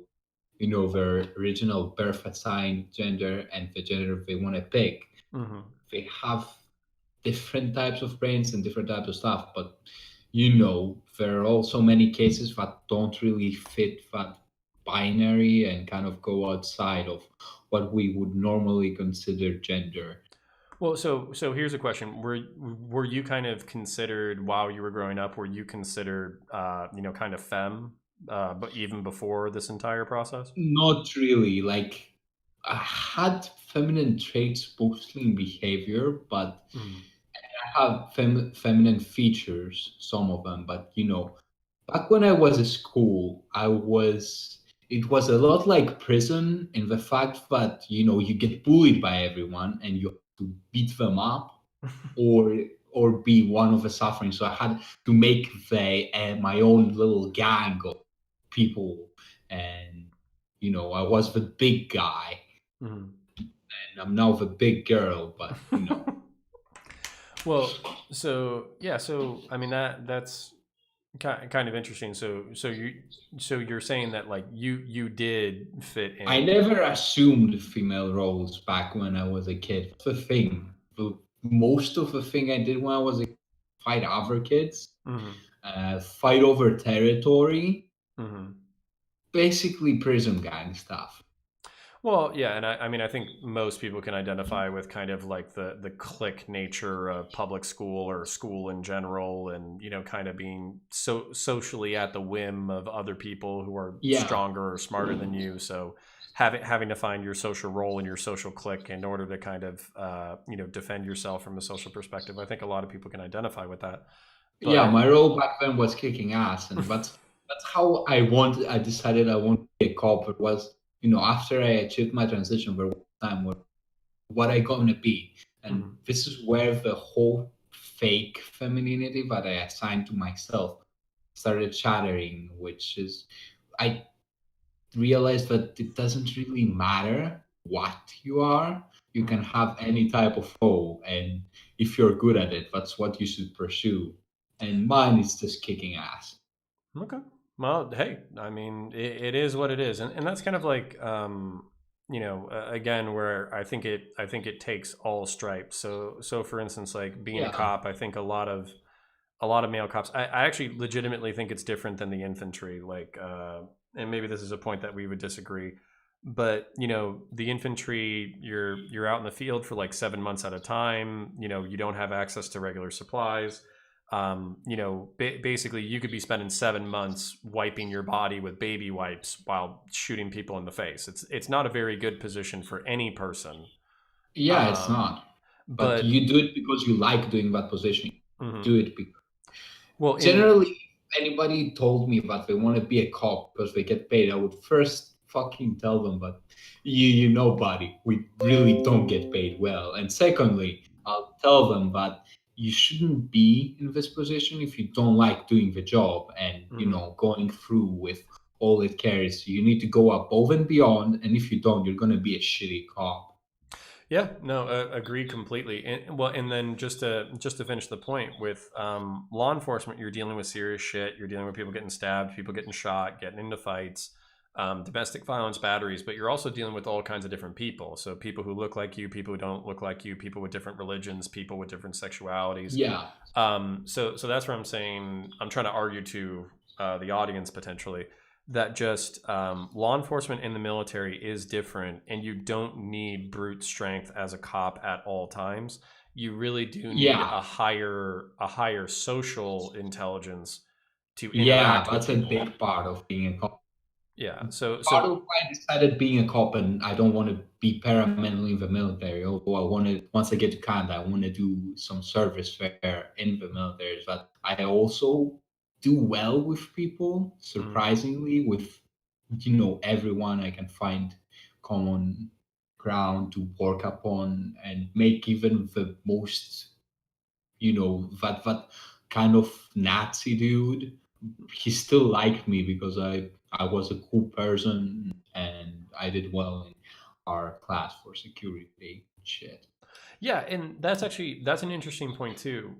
their original birth assigned gender and the gender they want to pick. Hmm. They have different types of brains and different types of stuff, but there are also many cases that don't really fit that binary and kind of go outside of what we would normally consider gender. Well, so here's a question: were you kind of considered while you were growing up? Were you considered, kind of femme, but even before this entire process? Not really. Like, I had feminine traits mostly in behavior, but Mm. I have feminine features, some of them. But back when I was at school, it was a lot like prison in the fact that you get bullied by everyone and you have to beat them up or be one of the suffering. So I had to make my own little gang of people, and I was the big guy, Mhm. and I'm now the big girl. But Well, so yeah, so I mean that's kind of interesting. So you're saying that, like, you did fit I in. never assumed female roles back when I was a kid. That's the thing. Most of the thing I did when I was a kid, fight other kids, Hmm. fight over territory, Hmm. basically prison gang stuff. Well, yeah, and I mean, I think most people can identify with kind of like the clique nature of public school or school in general, and kind of being so socially at the whim of other people who are Yeah, stronger or smarter than you. So having to find your social role in your social clique in order to kind of defend yourself from a social perspective. I think a lot of people can identify with that. yeah. But My role back then was kicking ass, and that's how I decided I wanted to be a cop. It was after I achieved my transition, there was a time where what I gonna be, and Mhm. this is where the whole fake femininity that I assigned to myself started shattering. Which is, I realized that it doesn't really matter what you are. You can Mhm. have any type of role, and if you're good at it, that's what you should pursue. And mine is just kicking ass. Okay. Well, hey, I mean, it is what it is, and that's kind of like, again, where I think it takes all stripes. So for instance, like being a Yeah, cop, I think a lot of male cops. I actually legitimately think it's different than the infantry. Like, and maybe this is a point that we would disagree, but the infantry, you're out in the field for like 7 months at a time. You don't have access to regular supplies. Basically, you could be spending 7 months wiping your body with baby wipes while shooting people in the face. It's not a very good position for any person. yeah, it's Um, not. But but you do it because you like doing that position. mhm. Do it because Well, in generally, if anybody told me that they want to be a cop because they get paid, I would first fucking tell them, but buddy, we really don't get paid well. And secondly, I'll tell them that you shouldn't be in this position if you don't like doing the job and mhm. going through with all it carries. You need to go above and beyond, and if you don't, you're gonna be a shitty cop. Yeah, no, agree completely. Well, and then just to finish the point with law enforcement, you're dealing with serious shit. You're dealing with people getting stabbed, people getting shot, getting into fights. domestic violence, batteries, but you're also dealing with all kinds of different people. So people who look like you, people who don't look like you, people with different religions, people with different sexualities. Yeah. So that's where I'm saying I'm trying to argue to the audience potentially that just law enforcement in the military is different, and you don't need brute strength as a cop at all times. You really do need Yeah. a higher social intelligence to Yeah, interact with that's a people. big part of being a cop. Yeah. Part of why I decided being a cop, and I don't want to be permanently in the military, although I wanted, once I get to Canada, I want to do some service fair in the military. Is that I also do well with people, Mhm. surprisingly, with, everyone. I can find common ground to work upon and make even the most, that kind of Nazi dude, he still liked me because I was a cool person and I did well in our class for security shit. Yeah, and that's an interesting point too,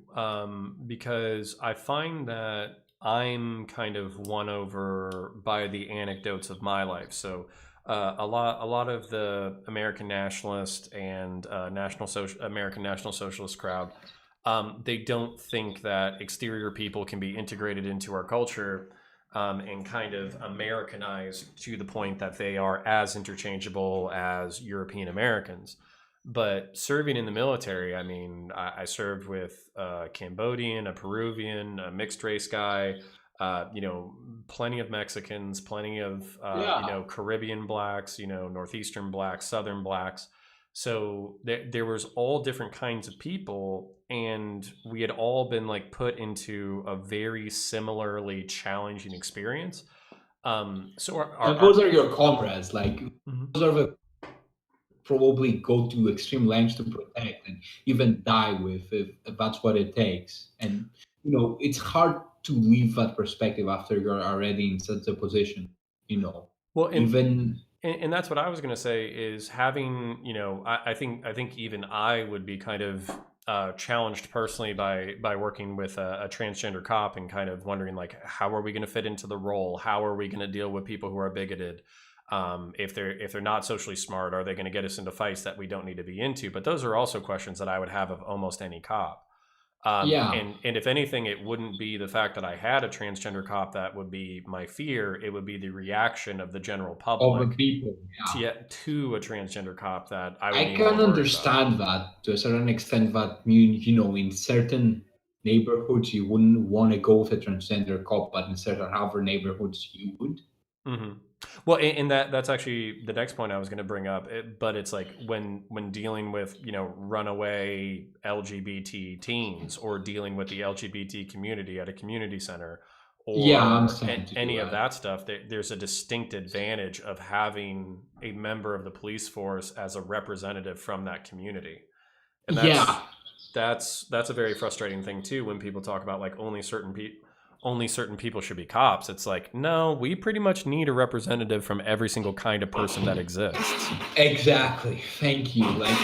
because I find that I'm kind of won over by the anecdotes of my life. So a lot of the American nationalist and American National Socialist crowd, they don't think that exterior people can be integrated into our culture. And kind of Americanized to the point that they are as interchangeable as European Americans. But serving in the military, I mean, I served with a Cambodian, a Peruvian, a mixed race guy, plenty of Mexicans, plenty of, Yeah. Caribbean blacks, Northeastern blacks, Southern blacks. So there was all different kinds of people, and we had all been like put into a very similarly challenging experience. So And those are your comrades. Like, Mhm. those are the probably go to extreme lengths to protect and even die with if that's what it takes. And it's hard to leave that perspective after you're already in such a position. You know, Well, even and that's what I was going to say is having, I think even I would be kind of challenged personally by working with a transgender cop and kind of wondering like, how are we going to fit into the role? How are we going to deal with people who are bigoted? If they're not socially smart, are they going to get us into fights that we don't need to be into? But those are also questions that I would have of almost any cop. yeah, And if anything, it wouldn't be the fact that I had a transgender cop that would be my fear. It would be the reaction of the general of the public people. to a transgender cop that I would I be more can worried about. understand that to a certain extent, that in certain neighborhoods you wouldn't want to go with a transgender cop, but in certain other neighborhoods you would. Hmm. Well, and that's actually the next point I was going to bring up. But it's like when dealing with runaway LGBT teens or dealing with the LGBT community at a community center Yeah, I'm or saying to do any of that. that stuff, there's a distinct advantage of having a member of the police force as a representative from that community, and Yeah, that's a very frustrating thing too when people talk about like only certain people should be cops. It's like, no, we pretty much need a representative from every single kind of person that exists. exactly. Thank you. Like,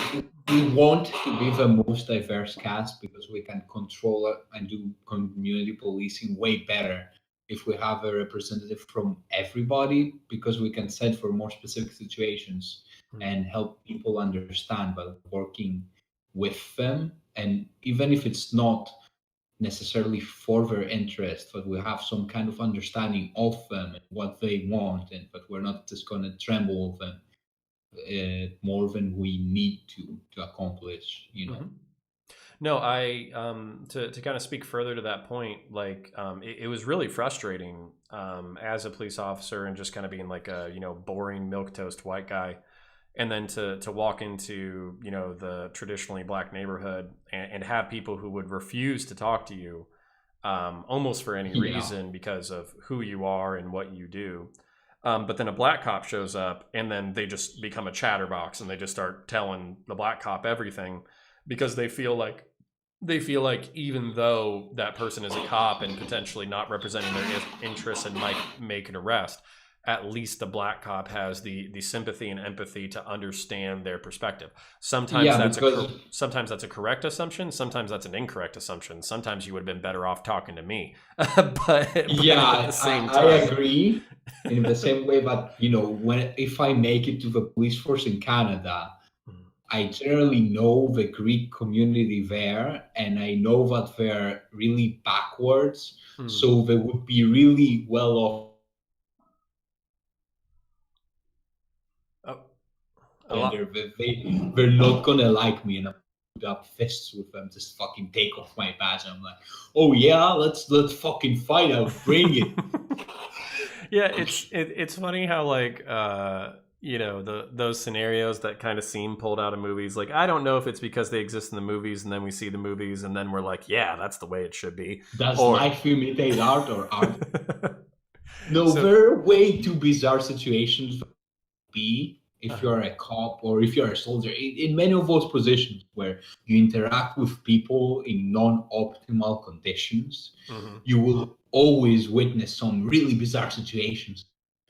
we want to be the most diverse cast because we can control it and do community policing way better if we have a representative from everybody, because we can set for more specific situations Hmm. and help people understand by working with them. And even if it's not necessarily for their interest, but we have some kind of understanding of them and what they want, and but we're not just going to tremble them more than we need to accomplish. Hmm. No, I to kind of speak further to that point, like it was really frustrating as a police officer and just kind of being like a boring milk toast white guy, and then to walk into the traditionally black neighborhood and have people who would refuse to talk to you almost for any Yeah, reason because of who you are and what you do. But then a black cop shows up, and then they just become a chatterbox, and they just start telling the black cop everything because they feel like even though that person is a cop and potentially not representing their interests and might make an arrest, at least the black cop has the sympathy and empathy to understand their perspective. Sometimes yeah, that's because sometimes that's a correct assumption. Sometimes that's an incorrect assumption. Sometimes you would have been better off talking to me, but yeah, at the same I time, agree. in the same way that, when if I make it to the police force in Canada, I generally know the Greek community there, and I know that they're really backwards, Hmm. so they would be really well off. Oh, a And lot. they're not gonna like me, and I'm put up fists with them, just fucking take off my badge. I'm like, oh yeah, let's fucking fight out, bring it. Yeah, it's funny how like those scenarios that kind of seem pulled out of movies. Like I don't know if it's because they exist in the movies and then we see the movies and then we're like, yeah, that's the way it should be. Does Or life imitate art, or art? No, so there are way too bizarre situations to be if uh-huh. you're a cop or if you're a soldier. In many of those positions where you interact with people in non-optimal conditions, Mhm. you will always witness some really bizarre situations.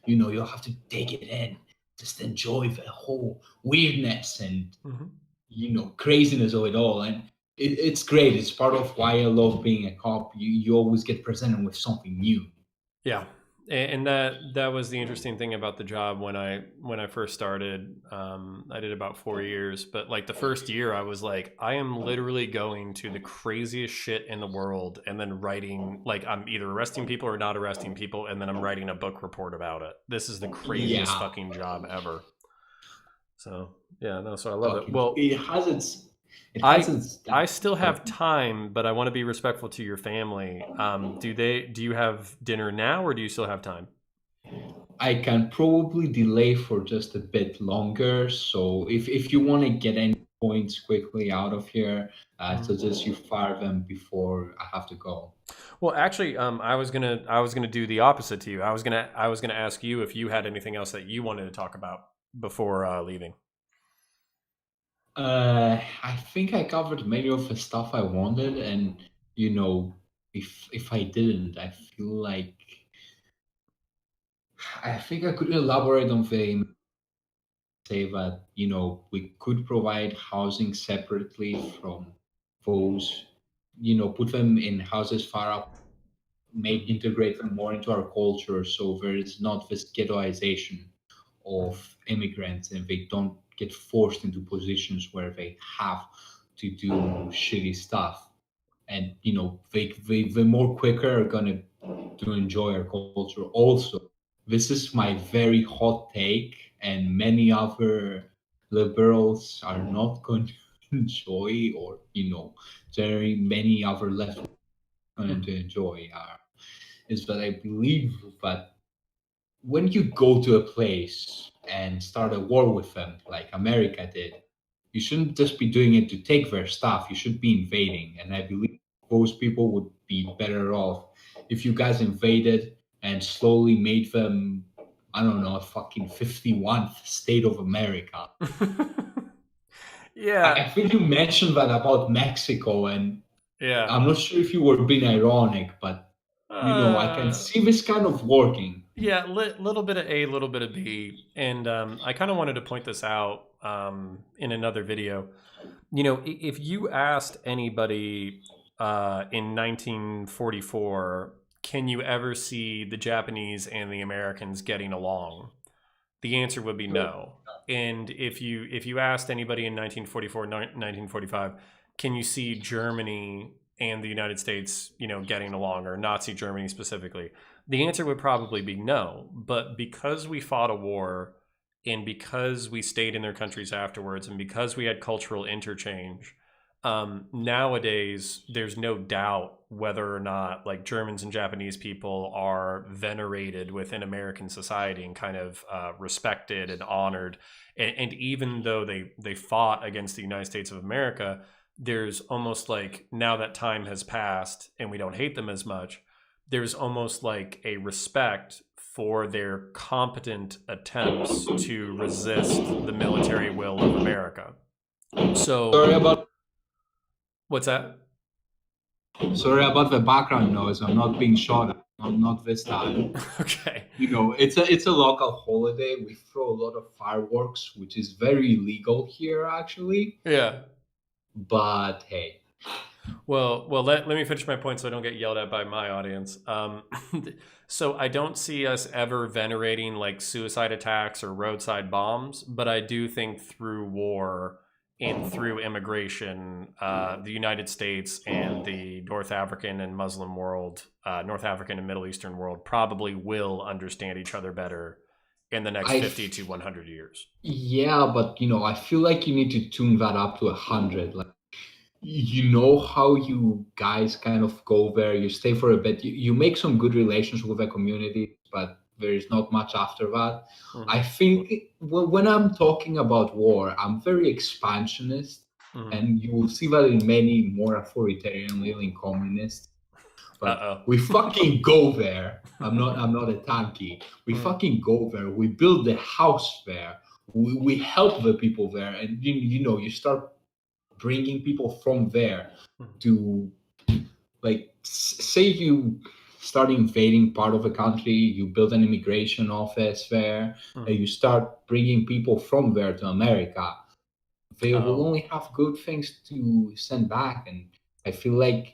You'll have to take it in, just enjoy the whole weirdness and Mhm. craziness of it all. And it's great. It's part of why I love being a cop. You always get presented with something new. Yeah, and that was the interesting thing about the job when I first started. I did about 4 years, but like the first year, I was like, I am literally going to the craziest shit in the world, and then writing like I'm either arresting people or not arresting people, and then I'm writing a book report about it. This is the craziest Yeah, fucking job ever. So yeah, no, so I love it. fucking. Well, It has I its I still sorry. have time, but I want to be respectful to your family. Do you have dinner now, or do you still have time? I can probably delay for just a bit longer. So if you want to get any points quickly out of here, I Mhm. suggest you fire them before I have to go. Well, actually, I was gonna do the opposite to you. I was gonna ask you if you had anything else that you wanted to talk about before leaving. I think I covered many of the stuff I wanted, and you know, if I didn't, I think I could elaborate on the say that we could provide housing separately from those, put them in houses far up, make Mhm. integrate them more into our culture, so there is not this ghettoization of Mhm. immigrants, and they don't get forced into positions where they have to do shitty stuff. And they more quicker are gonna to enjoy our culture. Also, this is my very hot take, and many other liberals are not going to enjoy, or generally many other left going Mhm. to enjoy. Is that I believe that when you go to a place and start a war with them, like America did, you shouldn't just be doing it to take their stuff. You should be invading. And I believe those people would be better off if you guys invaded and slowly made them, I don't know, a fucking 51st state of America. I Yeah, think you mentioned that about Mexico, and yeah. I'm not sure if you were being ironic, but I can Uh, see this kind of working. yeah, little bit of A, little bit of B, and I kind of wanted to point this out in another video. If you asked anybody in 1944, can you ever see the Japanese and the Americans getting along? The answer would be No. no. And if you asked anybody in 1944, 1945, can you see Germany and the United States, getting along, or Nazi Germany specifically? The answer would probably be no. But because we fought a war, and because we stayed in their countries afterwards, and because we had cultural interchange, nowadays there's no doubt whether or not like Germans and Japanese people are venerated within American society and kind of respected and honored. And even though they fought against the United States of America, there's almost like now that time has passed and we don't hate them as much. There's almost like a respect for their competent attempts to resist the military will of America. So, Sorry about what's that? Sorry about the background noise. I'm not being shot at. Not this time. Okay. It's a local holiday. We throw a lot of fireworks, which is very illegal here, actually. Yeah. But hey, Well, let me finish my point so I don't get yelled at by my audience. So I don't see us ever venerating like suicide attacks or roadside bombs, but I do think through war and through immigration, the United States and the North African and Muslim world, North African and Middle Eastern world probably will understand each other better in the next I 50 to 100 years. Yeah, but I feel like you need to tune that up to 100. Like, you know how you guys kind of go there, you stay for a bit, you make some good relations with the community, but there is not much after that. I Mm-hmm. think when I'm talking about war, I'm very expansionist, Mm-hmm. and you will see that in many more authoritarian leaning communists. But Uh we oh. fucking go there. I'm not a tanky. We Mm-hmm. fucking go there. We build the house there. We help the people there, and you start bringing people from there to, like, say you start invading part of a country, you build an immigration office there, and Mm-hmm. you start bringing people from there to America. They will Oh. only have good things to send back, and I feel like,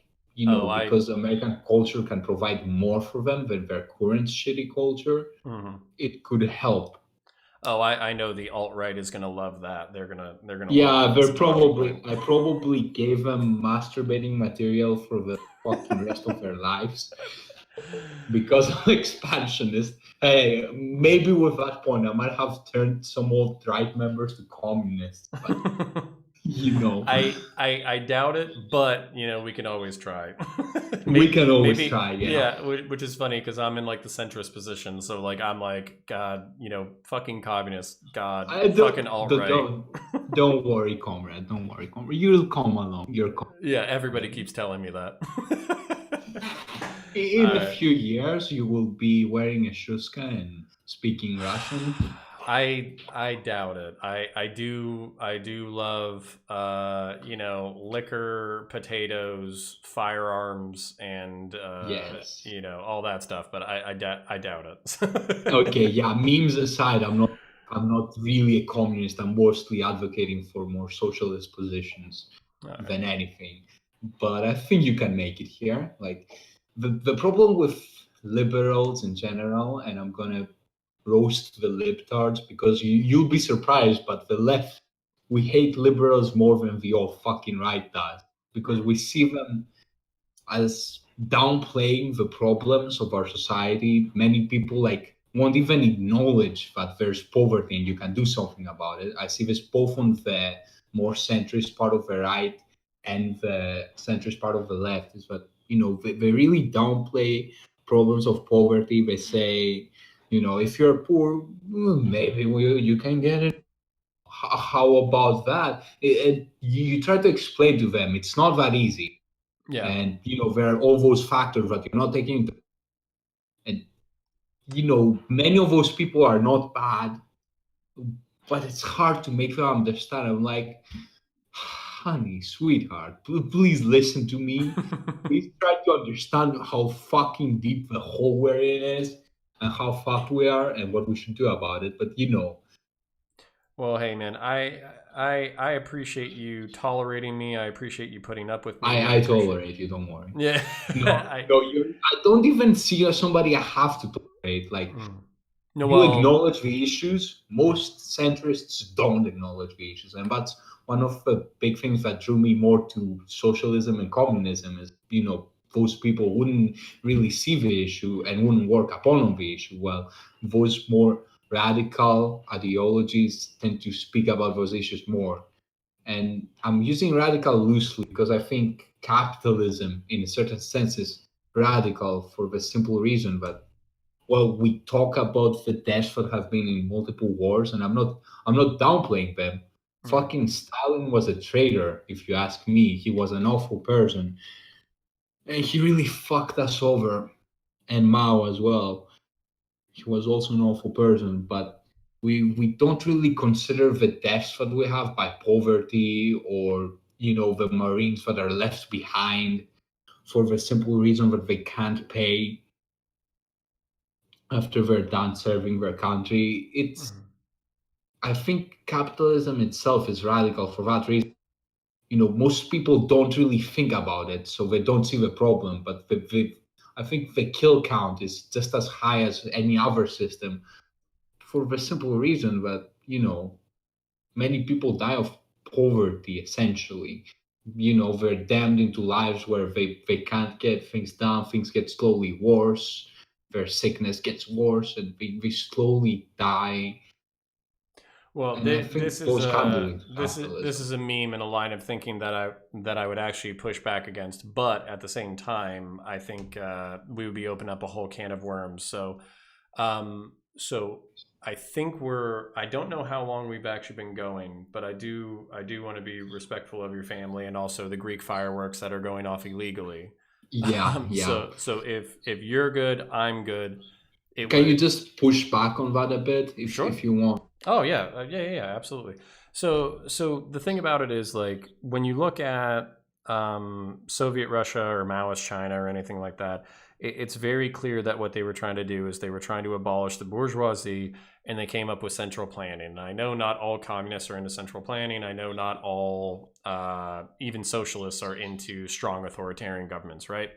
Oh, I. because American culture can provide more for them than their current shitty culture, Mhm. it could help. Oh, I know the alt right is gonna love that. They're gonna love Yeah, this talking point. I probably gave them masturbating material for the fucking rest of their lives because I'm expansionist. Hey, maybe with that point, I might have turned some old right members to communists, but you know, I doubt it, but we can always try. we maybe can always maybe try. Yeah. yeah, which is funny because I'm in like the centrist position. So like I'm like God, fucking communist, God, I fucking alt right. don't worry, comrade. Don't worry, comrade. You'll come along. You're Yeah, everybody coming. keeps telling me that. In All a right. few years, you will be wearing a shuska and speaking Russian. I doubt it. I do love liquor, potatoes, firearms, and Yes. all that stuff. But I doubt it. Okay. Yeah. Memes aside, I'm not really a communist. I'm mostly advocating for more socialist positions All right. than anything. But I think you can make it here. Like, the problem with liberals in general, and I'm gonna roast the libtards because you'll be surprised, but the left, we hate liberals more than the old fucking right does, because Mm, we see them as downplaying the problems of our society. Many people, like, won't even acknowledge that there's poverty and you can do something about it. I see this both on the more centrist part of the right and the centrist part of the left, is that they really downplay problems of poverty. They say, if you're poor, maybe you can get it. How about that? You try to explain to them it's not that easy, yeah. and there are all those factors that you're not taking into, and many of those people are not bad, but it's hard to make them understand. I'm like, honey, sweetheart, please listen to me. Please try to understand how fucking deep the hole we're in is, and how fucked we are, and what we should do about it. But Well, hey man, I appreciate you tolerating me. I appreciate you putting up with me. I I appreciate. tolerate you, don't worry. Yeah. No, I. no, I don't even see you as somebody I have to tolerate. Like, Mm. No, you well. acknowledge the issues. Most centrists don't acknowledge the issues, and that's one of the big things that drew me more to socialism and communism. Is those people wouldn't really see the issue and wouldn't work upon the issue. Well, those more radical ideologies tend to speak about those issues more. And I'm using radical loosely because I think capitalism, in a certain sense, is radical for the simple reason that, well, we talk about the deaths that have been in multiple wars, and I'm not downplaying them. Mm, Fucking Stalin was a traitor, if you ask me. He was an awful person, and he really fucked us over. And Mao as well. He was also an awful person, but we don't really consider the deaths that we have by poverty, or the Marines that are left behind for the simple reason that they can't pay after they're done serving their country. mm. I think capitalism itself is radical for that reason. Most people don't really think about it, so they don't see the problem. But I think the kill count is just as high as any other system for the simple reason that, many people die of poverty essentially. They're damned into lives where they can't get things done, things get slowly worse, their sickness gets worse, and they slowly die. Well, And I this think is those can't a believe this capitalism. is a meme and a line of thinking that I would actually push back against. But at the same time, I think we would be opening up a whole can of worms. So I think I don't know how long we've actually been going, but I do want to be respectful of your family and also the Greek fireworks that are going off illegally. Yeah, yeah. So if you're good, I'm good. It Can you would just push back on that a bit sure. if you want? Oh yeah, absolutely. So the thing about it is like when you look at Soviet Russia or Maoist China or anything like that, it's very clear that what they were trying to do is they were trying to abolish the bourgeoisie, and they came up with central planning. And I know not all communists are into central planning. I know not all even socialists are into strong authoritarian governments, right?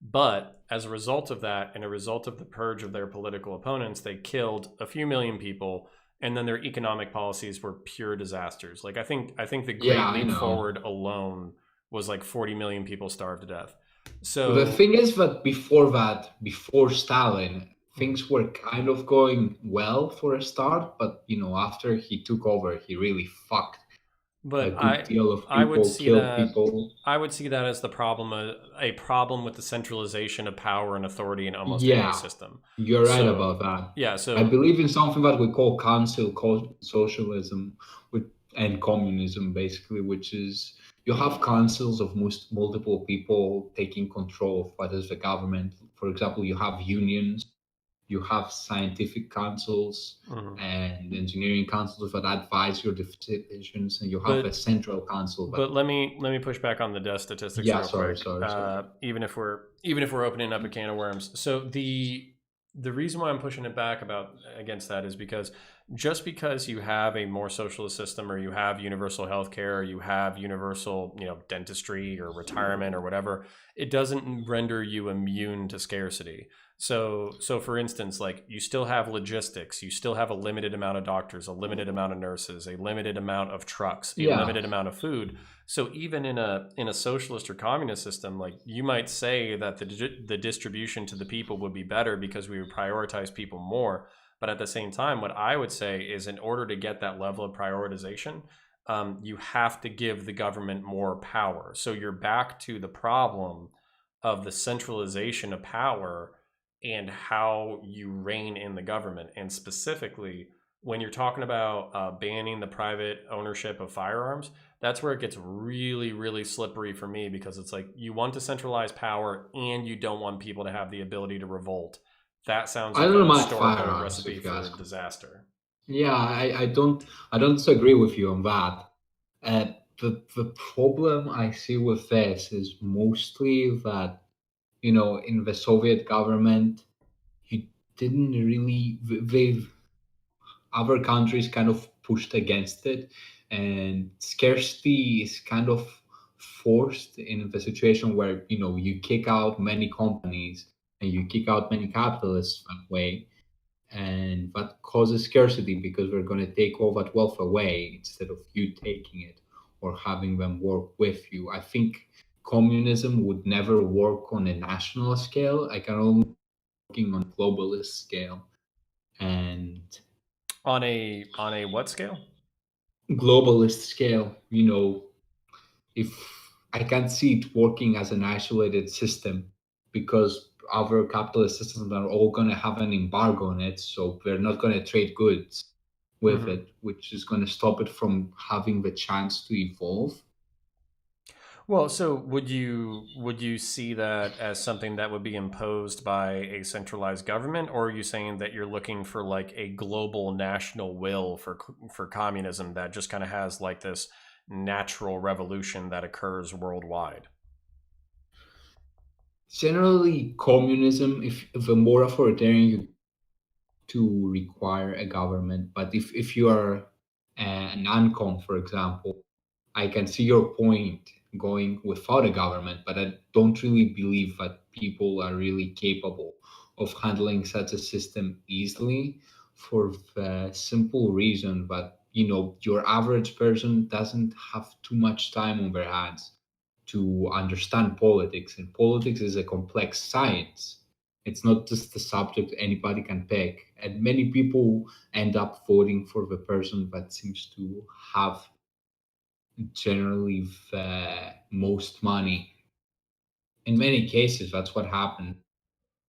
But as a result of that, and a result of the purge of their political opponents, they killed a few million people, and then their economic policies were pure disasters. Like I think the Yeah, Great I Leap know. Forward alone was like 40 million people starved to death. The So thing is that, before Stalin, things were kind of going well for a start, but after he took over, he really fucked a but good deal of I would people, see killed that people. I would see that as the problem a problem with the centralization of power and authority in almost any Yeah, system. you're right So about that. yeah, I so believe in something that we call socialism with, and communism, basically, which is you have councils of multiple people taking control of what is the government. For example, you have unions, you have scientific councils mhm. and engineering councils that advise your decisions, and you have a but central council that. But let me push back on the death statistics Yeah, real sorry, quick. sorry, sorry. Even if we're opening up a can of worms. So the reason why I'm pushing it back about against that is because just because you have a more socialist system or you have universal health care or you have universal, dentistry or retirement or whatever, it doesn't render you immune to scarcity. So for instance, like you still have logistics, you still have a limited amount of doctors, a limited amount of nurses, a limited amount of trucks, a Yeah, limited amount of food. So even in a socialist or communist system, like you might say that the distribution to the people would be better because we would prioritize people more. But at the same time, what I would say is in order to get that level of prioritization, you have to give the government more power. So you're back to the problem of the centralization of power and how you rein in the government. And specifically, when you're talking about banning the private ownership of firearms, that's where it gets really, really slippery for me because it's like you want to centralize power and you don't want people to have the ability to revolt. That sounds I like don't a mind historical firearms recipe if you for ask. disaster. Yeah, I don't disagree with you on that. The problem I see with this is mostly that in the Soviet government you didn't really they've other countries kind of pushed against it, and scarcity is kind of forced in the situation where you kick out many companies and you kick out many capitalists that way, and that causes scarcity because we're going to take all that wealth away instead of you taking it or having them work with you. I think communism would never work on a national scale. I can only working on a globalist scale, and On a what scale? globalist scale, if I can't see it working as an isolated system because other capitalist systems are all going to have an embargo on it, so they're not going to trade goods with Mm-hmm. it, which is going to stop it from having the chance to evolve. Well, so would you see that as something that would be imposed by a centralized government, or are you saying that you're looking for like a global national will for communism that just kind of has like this natural revolution that occurs worldwide? Generally, communism, if the more authoritarian you to require a government, but if you are an uncom, for example, I can see your point. going without a government, but I don't really believe that people are really capable of handling such a system easily, for the simple reason that, your average person doesn't have too much time on their hands to understand politics, and politics is a complex science. It's not just a subject anybody can pick, and many people end up voting for the person that seems to have generally the most money. In many cases, that's what happened.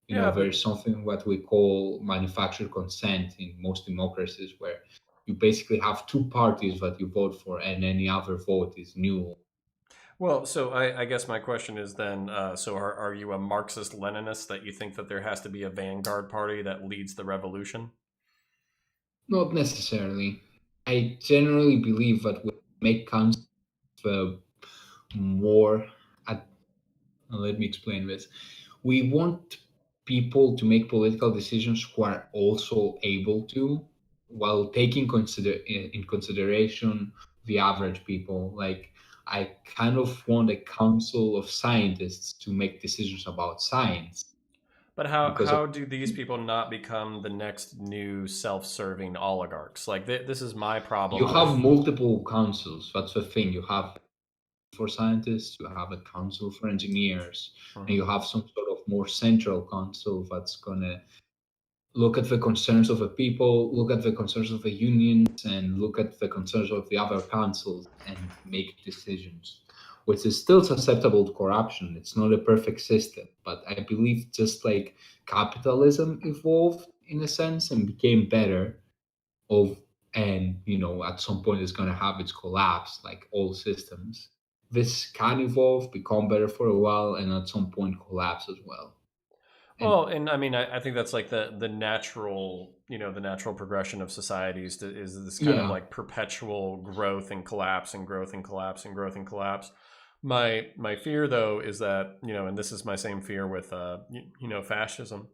Yeah, but There's something what we call manufactured consent in most democracies, where you basically have two parties that you vote for, and any other vote is new. well, so I guess my question is then, so are you a Marxist Leninist that you think that there has to be a vanguard party that leads the revolution? Not necessarily. I generally believe that we make councils more. At, let me explain this. We want people to make political decisions who are also able to, while taking in consideration the average people. Like, I kind of want a council of scientists to make decisions about science, But how because of, how do these people not become the next new self-serving oligarchs? Like this is my you problem have with. multiple councils. That's the thing. You have for scientists, you have a council for engineers, and Mhm. you have some sort of more central council that's gonna look at the concerns of the people, look at the concerns of the unions, and look at the concerns of the other councils and make decisions, which is still susceptible to corruption. It's not a perfect system, but I believe just like capitalism evolved in a sense and became better, of and at some point it's going to have its collapse, like all systems. This can evolve, become better for a while, and at some point collapse as well. And Well, and I mean, I think that's like the natural, the natural progression of societies is this kind of yeah, like perpetual growth and collapse and growth and collapse and growth and collapse. My fear though is that, and this is my same fear with fascism,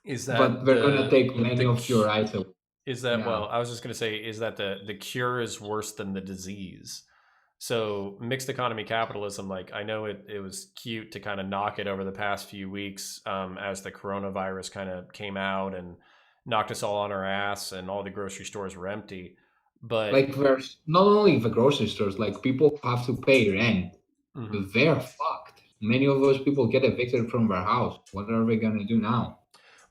is but that they're going to take many the of your rights away. is that, Yeah, well, I was just going to say, is that the cure is worse than the disease. So mixed economy capitalism, like I know it was cute to kind of knock it over the past few weeks, as the coronavirus kind of came out and knocked us all on our ass and all the grocery stores were empty. But like there's not only the grocery stores, like people have to pay rent. mhm. They're fucked. Many of those people get evicted from their house. What are they going to do now?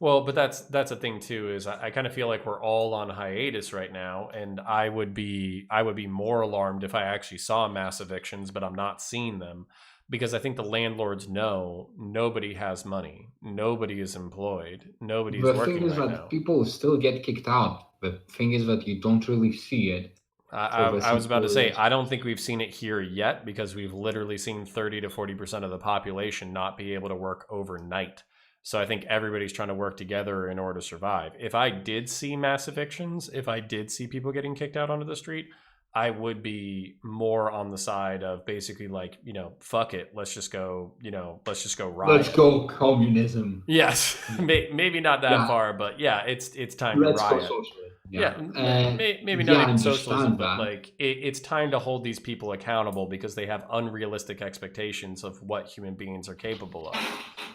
Well, but that's a thing too. Is I kind of feel like we're all on hiatus right now, and I would be more alarmed if I actually saw mass evictions, but I'm not seeing them because I think the landlords know nobody has money, nobody is employed, nobody is The thing working is right that now. people still get kicked out. The thing is that you don't really see it, I, I, for the I was about simple to say reason. I don't think we've seen it here yet because we've literally seen 30 to 40% of the population not be able to work overnight. So I think everybody's trying to work together in order to survive. If I did see mass evictions, if I did see people getting kicked out onto the street, I would be more on the side of basically like, fuck it, let's just go Let's riot. go communism. Yes, Yeah, maybe not that yeah. far, but yeah, it's time to Let's go riot. socialism. Yeah, Yeah, maybe not yeah. I even socialism, understand but that. like it's time to hold these people accountable because they have unrealistic expectations of what human beings are capable of.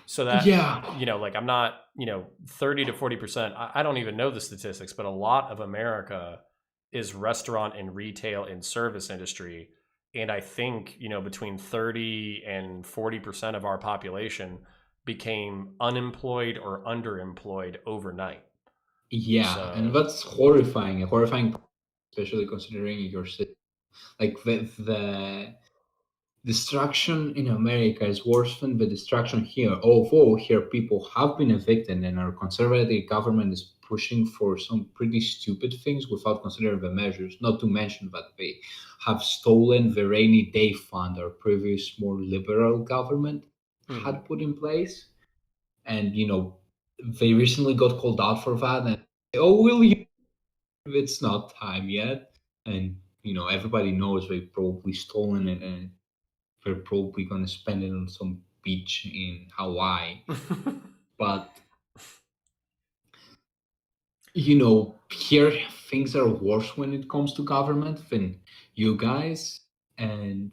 So that, Yeah, like I'm not, 30 to 40%. I don't even know the statistics, but a lot of America is restaurant and retail and service industry, and I think between 30 and 40% of our population became unemployed or underemployed overnight. yeah, and So. that's horrifying. A horrifying, especially considering your city. Like the destruction in America is worse than the destruction here. Although here people have been evicted and our conservative government is pushing for some pretty stupid things without considering the measures, not to mention that they have stolen the rainy day fund our previous more liberal government Mhm. had put in place. And they recently got called out for that, and oh, will you, it's not time yet. And everybody knows they've probably stolen it, and they're probably going to spend it on some beach in Hawaii. But here things are worse when it comes to government than you guys. And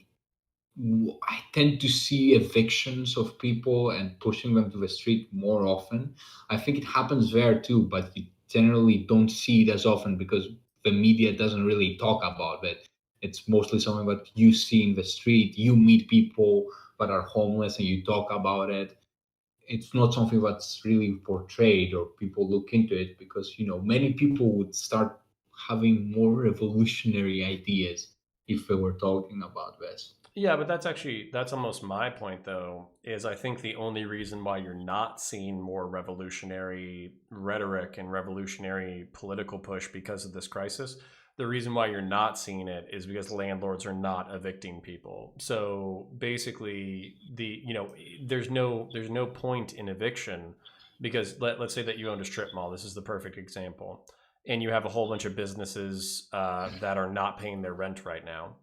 I tend to see evictions of people and pushing them to the street more often. I think it happens there too, but you generally don't see it as often because the media doesn't really talk about it. It's mostly something that you see in the street. You meet people that are homeless and you talk about it. It's not something that's really portrayed or people look into it because, many people would start having more revolutionary ideas if they were talking about this. Yeah, but that's almost my point though, is I think the only reason why you're not seeing more revolutionary rhetoric and revolutionary political push because of this crisis, the reason why you're not seeing it is because landlords are not evicting people. So basically there's no point in eviction because let's say that you owned a strip mall. This is the perfect example. And you have a whole bunch of businesses that are not paying their rent right now.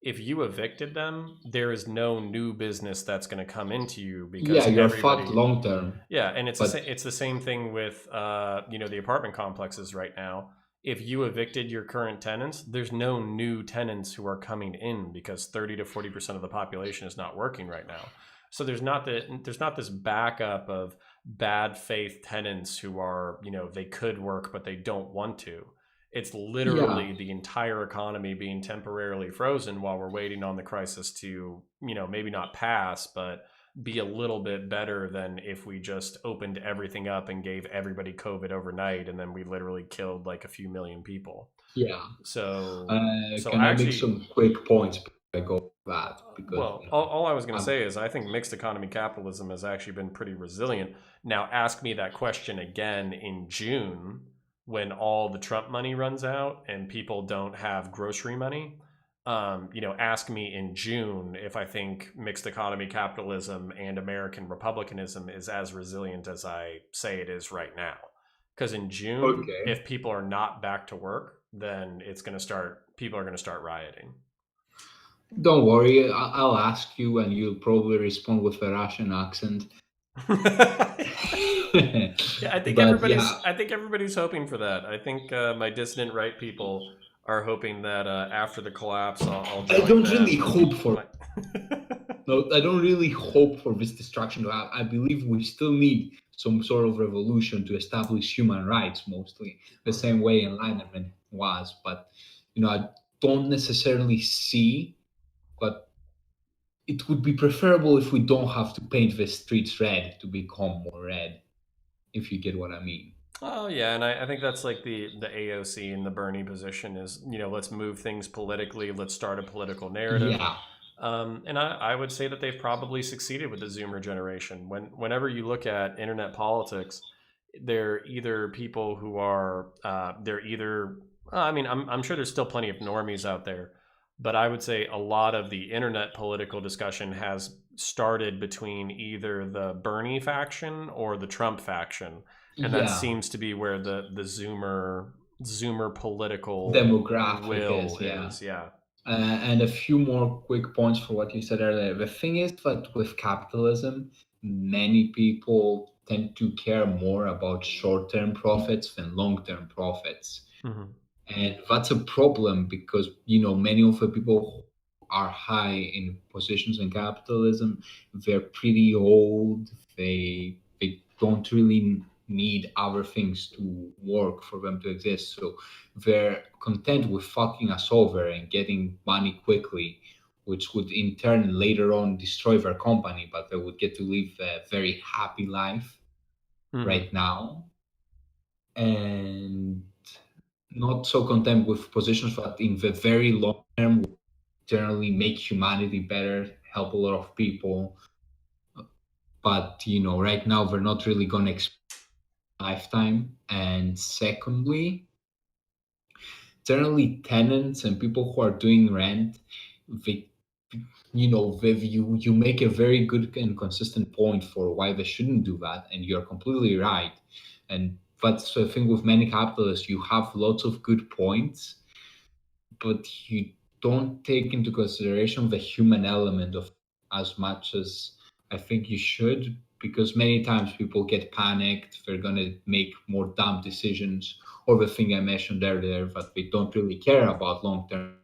If you evicted them, there is no new business that's going to come into you Yeah, because you're fucked everybody. long term. Yeah, and But it's the same thing with the apartment complexes right now. If you evicted your current tenants, there's no new tenants who are coming in because 30 to 40% of the population is not working right now. So there's not this backup of bad faith tenants who are, they could work but they don't want to. It's yeah, literally the entire economy being temporarily frozen while we're waiting on the crisis to, maybe not pass, but be a little bit better than if we just opened everything up and gave everybody COVID overnight and then we literally killed like a few million people. yeah. So Can I I make actually, some quick points before I go to that? Because well, all I was going to I'm say is I think mixed economy capitalism has actually been pretty resilient. Now, ask me that question again in June when all the Trump money runs out and people don't have grocery money. Ask me in June if I think mixed economy capitalism and American republicanism is as resilient as I say it is right now. Because in June, okay. if people are not back to work, then people are going to start rioting. Don't worry, I'll ask you, and you'll probably respond with a Russian accent. Yeah, I think But yeah, everybody's hoping for that. I think my dissident right people are hoping that after the collapse, I'll I join don't really them and hope for. my. No, I don't really hope for this destruction to happen. I believe we still need some sort of revolution to establish human rights, mostly the Mhm. same way Enlightenment was. But I don't necessarily see. But it would be preferable if we don't have to paint the streets red to become more red. If you get what I mean. Oh yeah, and I think that's like the AOC and the Bernie position is let's move things politically, let's start a political narrative. Yeah, And I would say that they've probably succeeded with the Zoomer generation. Whenever you look at internet politics, they're either people who are they're either I mean I'm sure there's still plenty of normies out there, but I would say a lot of the internet political discussion has started between either the Bernie faction or the Trump faction, and that yeah. seems to be where the Zoomer political Demographic will is, yeah. is. Yeah. And a few more quick points for what you said earlier. The thing is that with capitalism, many people tend to care more about short-term profits than long-term profits. Hmm. And that's a problem because, many of the people who are high in positions in capitalism, they're pretty old. They don't really need other things to work for them to exist. So they're content with fucking us over and getting money quickly, which would in turn later on destroy their company, but they would get to live a very happy life Hmm. right now. And not so content with positions that in the very long term will generally make humanity better, help a lot of people. But right now they're not really gonna expect a lifetime. And secondly, generally tenants and people who are doing rent, they you make a very good and consistent point for why they shouldn't do that, and you're completely right. And that's the thing with many capitalists, you have lots of good points, but you don't take into consideration the human element of as much as I think you should, because many times people get panicked, they're gonna make more dumb decisions, or the thing I mentioned earlier that they don't really care about long term,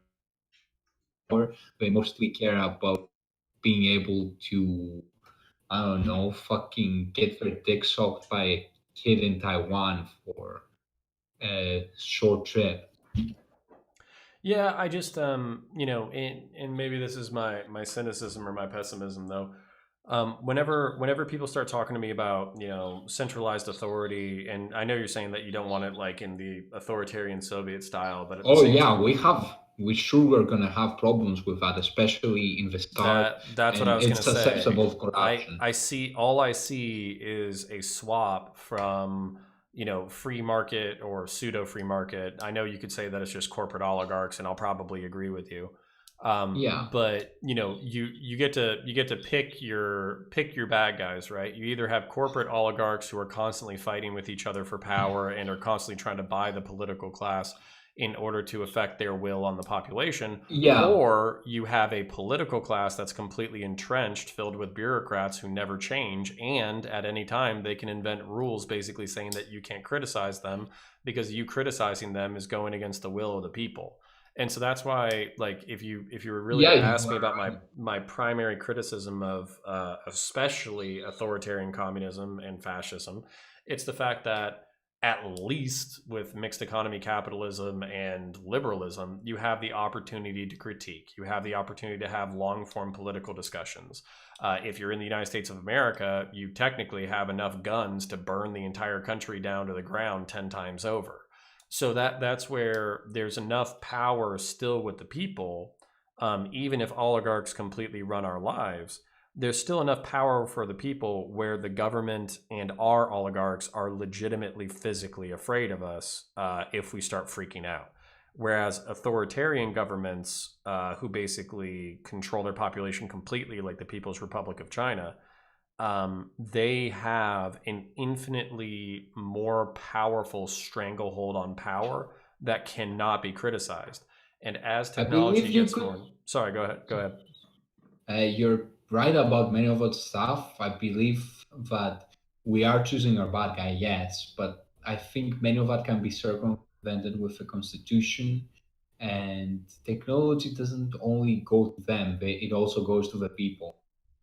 or they mostly care about being able to, I don't know, fucking get their dick sucked by a kid in Taiwan for a short trip. Yeah, I just and maybe this is my cynicism or my pessimism though. Whenever people start talking to me about centralized authority, and I know you're saying that you don't want it like in the authoritarian Soviet style, but at the Oh same yeah, time, we sure are gonna have problems with that, especially in the start, that's what I and was gonna it's say. susceptible to I corruption. I see all I see is a swap from free market or pseudo free market. I know you could say that it's just corporate oligarchs, and I'll probably agree with you. Yeah, But you get to pick your bad guys, right? You either have corporate oligarchs who are constantly fighting with each other for power and are constantly trying to buy the political class in order to affect their will on the population, yeah, or you have a political class that's completely entrenched, filled with bureaucrats who never change, and at any time they can invent rules basically saying that you can't criticize them because you criticizing them is going against the will of the people. And so that's why, like, if you were really yeah. to You ask me are about my right. my primary criticism of especially authoritarian communism and fascism, it's the fact that at least with mixed economy capitalism and liberalism, you have the opportunity to critique. You have the opportunity to have long form political discussions. If you're in the United States of America, you technically have enough guns to burn the entire country down to the ground 10 times over. So that's where there's enough power still with the people, even if oligarchs completely run our lives, there's still enough power for the people where the government and our oligarchs are legitimately physically afraid of us if we start freaking out. Whereas authoritarian governments who basically control their population completely, like the People's Republic of China, they have an infinitely more powerful stranglehold on power that cannot be criticized. And as I believe technology you gets could. more, sorry, go ahead, go ahead. You're right about many of that stuff. I believe that we are choosing our bad guy, yes, but I think many of that can be circumvented with the constitution. And technology doesn't only go to them; it also goes to the people.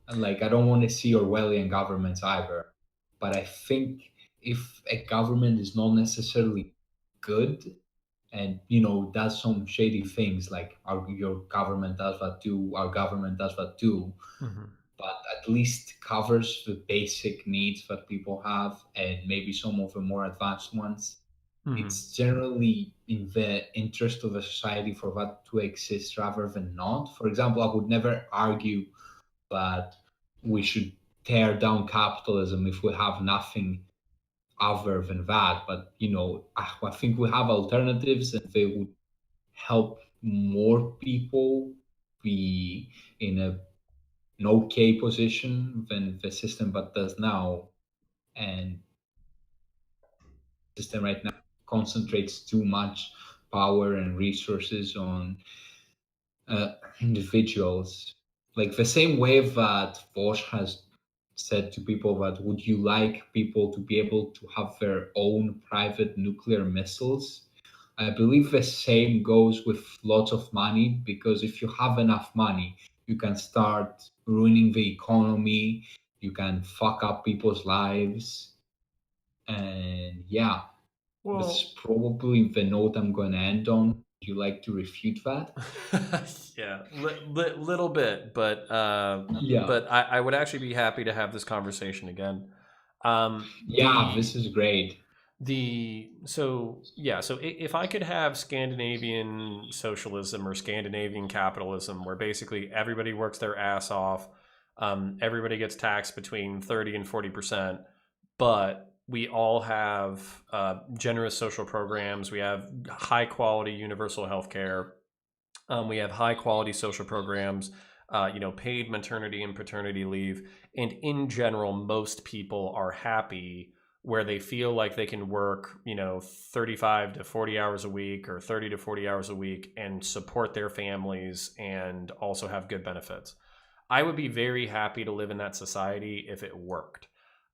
And like, I don't want to see Orwellian governments either, but I think if a government is not necessarily good, and does some shady things, like your government does that too, our government does that too, Mm-hmm. but at least covers the basic needs that people have and maybe some of the more advanced ones, Mm-hmm. it's generally in the interest of the society for that to exist rather than not. For example, I would never argue that we should tear down capitalism if we have nothing other than that. But I think we have alternatives, and they would help more people be in an okay position than the system that does now. And the system right now concentrates too much power and resources on individuals. Like the same way that Bosch has said to people that would you like people to be able to have their own private nuclear missiles? I believe the same goes with lots of money, because if you have enough money, you can start ruining the economy, you can fuck up people's lives. And yeah, this Well, is probably the note I'm going to end on. Would you like to refute that? yeah, little bit, but Yeah. I would actually be happy to have this conversation again. Um, Yeah, the this is great. so yeah, so if I could have Scandinavian socialism or Scandinavian capitalism, where basically everybody works their ass off, everybody gets taxed between 30 and 40%, but we all have generous social programs, we have high quality universal health care, we have high quality social programs, paid maternity and paternity leave, and in general, most people are happy where they feel like they can work, 35 to 40 hours a week or 30 to 40 hours a week and support their families and also have good benefits. I would be very happy to live in that society if it worked.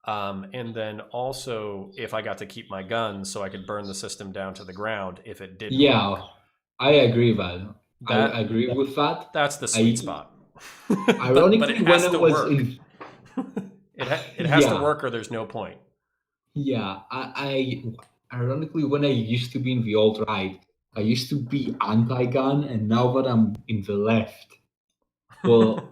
And then also if I got to keep my guns so I could burn the system down to the ground if it didn't Yeah, work. I agree, Val. I That agree with that. that's the sweet I spot. but it Ironically, when has I to was work. in, It has to yeah, work, or there's no point. yeah, ironically, when I used to be in the alt right, I used to be anti-gun, and now that I'm in the left, well,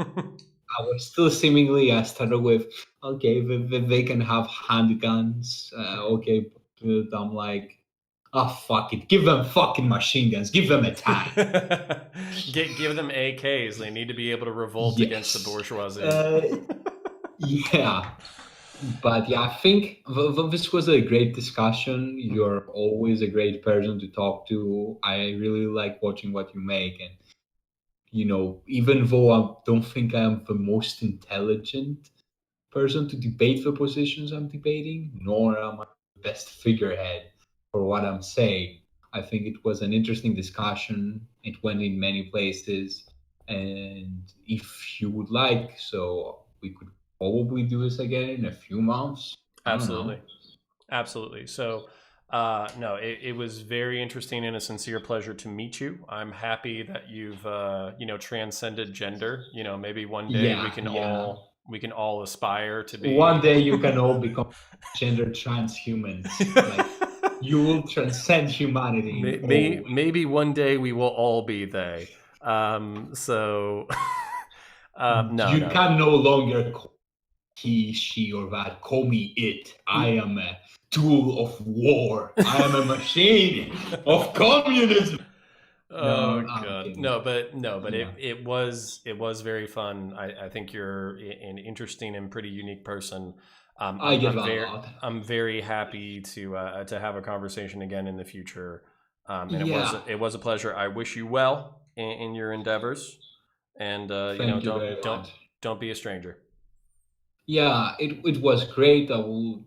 I was still seemingly, I started with, okay, they can have handguns, okay, but I'm like, oh, fuck it, give them fucking machine guns, give them a tank. Give them AKs. They need to be able to revolt against the Yes. bourgeoisie. Uh, yeah. But yeah, I think this was a great discussion. Mhm. You're always a great person to talk to. I really like watching what you make. And, even though I don't think I'm the most intelligent person to debate the positions I'm debating, nor am I the best figurehead for what I'm saying. I think it was an interesting discussion. It went in many places. And if you would like, so we could probably do this again in a few months. I don't Absolutely. know. Absolutely. So, no, it was very interesting and a sincere pleasure to meet you. I'm happy that you've, transcended gender. Maybe one day Yeah, yeah. we can all aspire to One be. day you can all become gender transhumans. Like you will transcend humanity in all ways. Maybe one day we will all be they. So, no, You no. can no longer call he, she, or that. Call me it. I am a tool of war. I am a machine of communism. Oh No, I'm god, kidding. no, but Yeah. it was very fun. I think you're an interesting and pretty unique person. I get that a lot. I'm very happy to have a conversation again in the future. And Yeah. it was a pleasure. I wish you well in your endeavors, and Thank you very much. don't be a stranger. Yeah, it was great. I will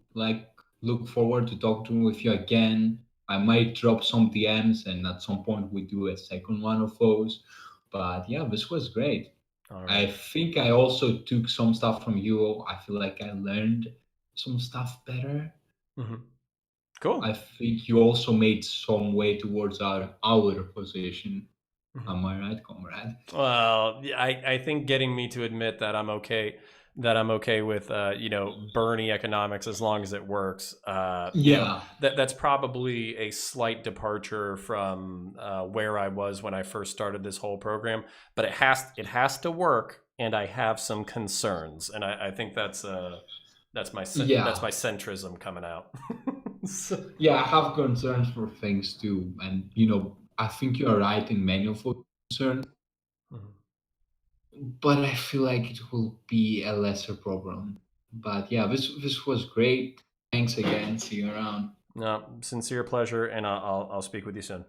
look forward to talking with you again. I might drop some DMs and at some point we do a second one of those. But yeah, this was great. All I right, think I also took some stuff from you. I feel like I learned some stuff better. I cool. think you also made some way towards our position. Mhm. Am I right, comrade? Well, yeah, I think getting me to admit that I'm okay with Bernie economics as long as it works. Yeah, That's probably a slight departure from where I was when I first started this whole program, but it has to work, and I have some concerns, and I think that's yeah. my centrism coming out. So- Yeah, I have concerns for things too, and I think you are right in many of your concerns, Mhm. but I feel like it will be a lesser problem. But yeah, this was great. Thanks again. See you around. No, sincere pleasure, and I'll speak with you soon.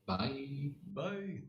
Bye. Bye.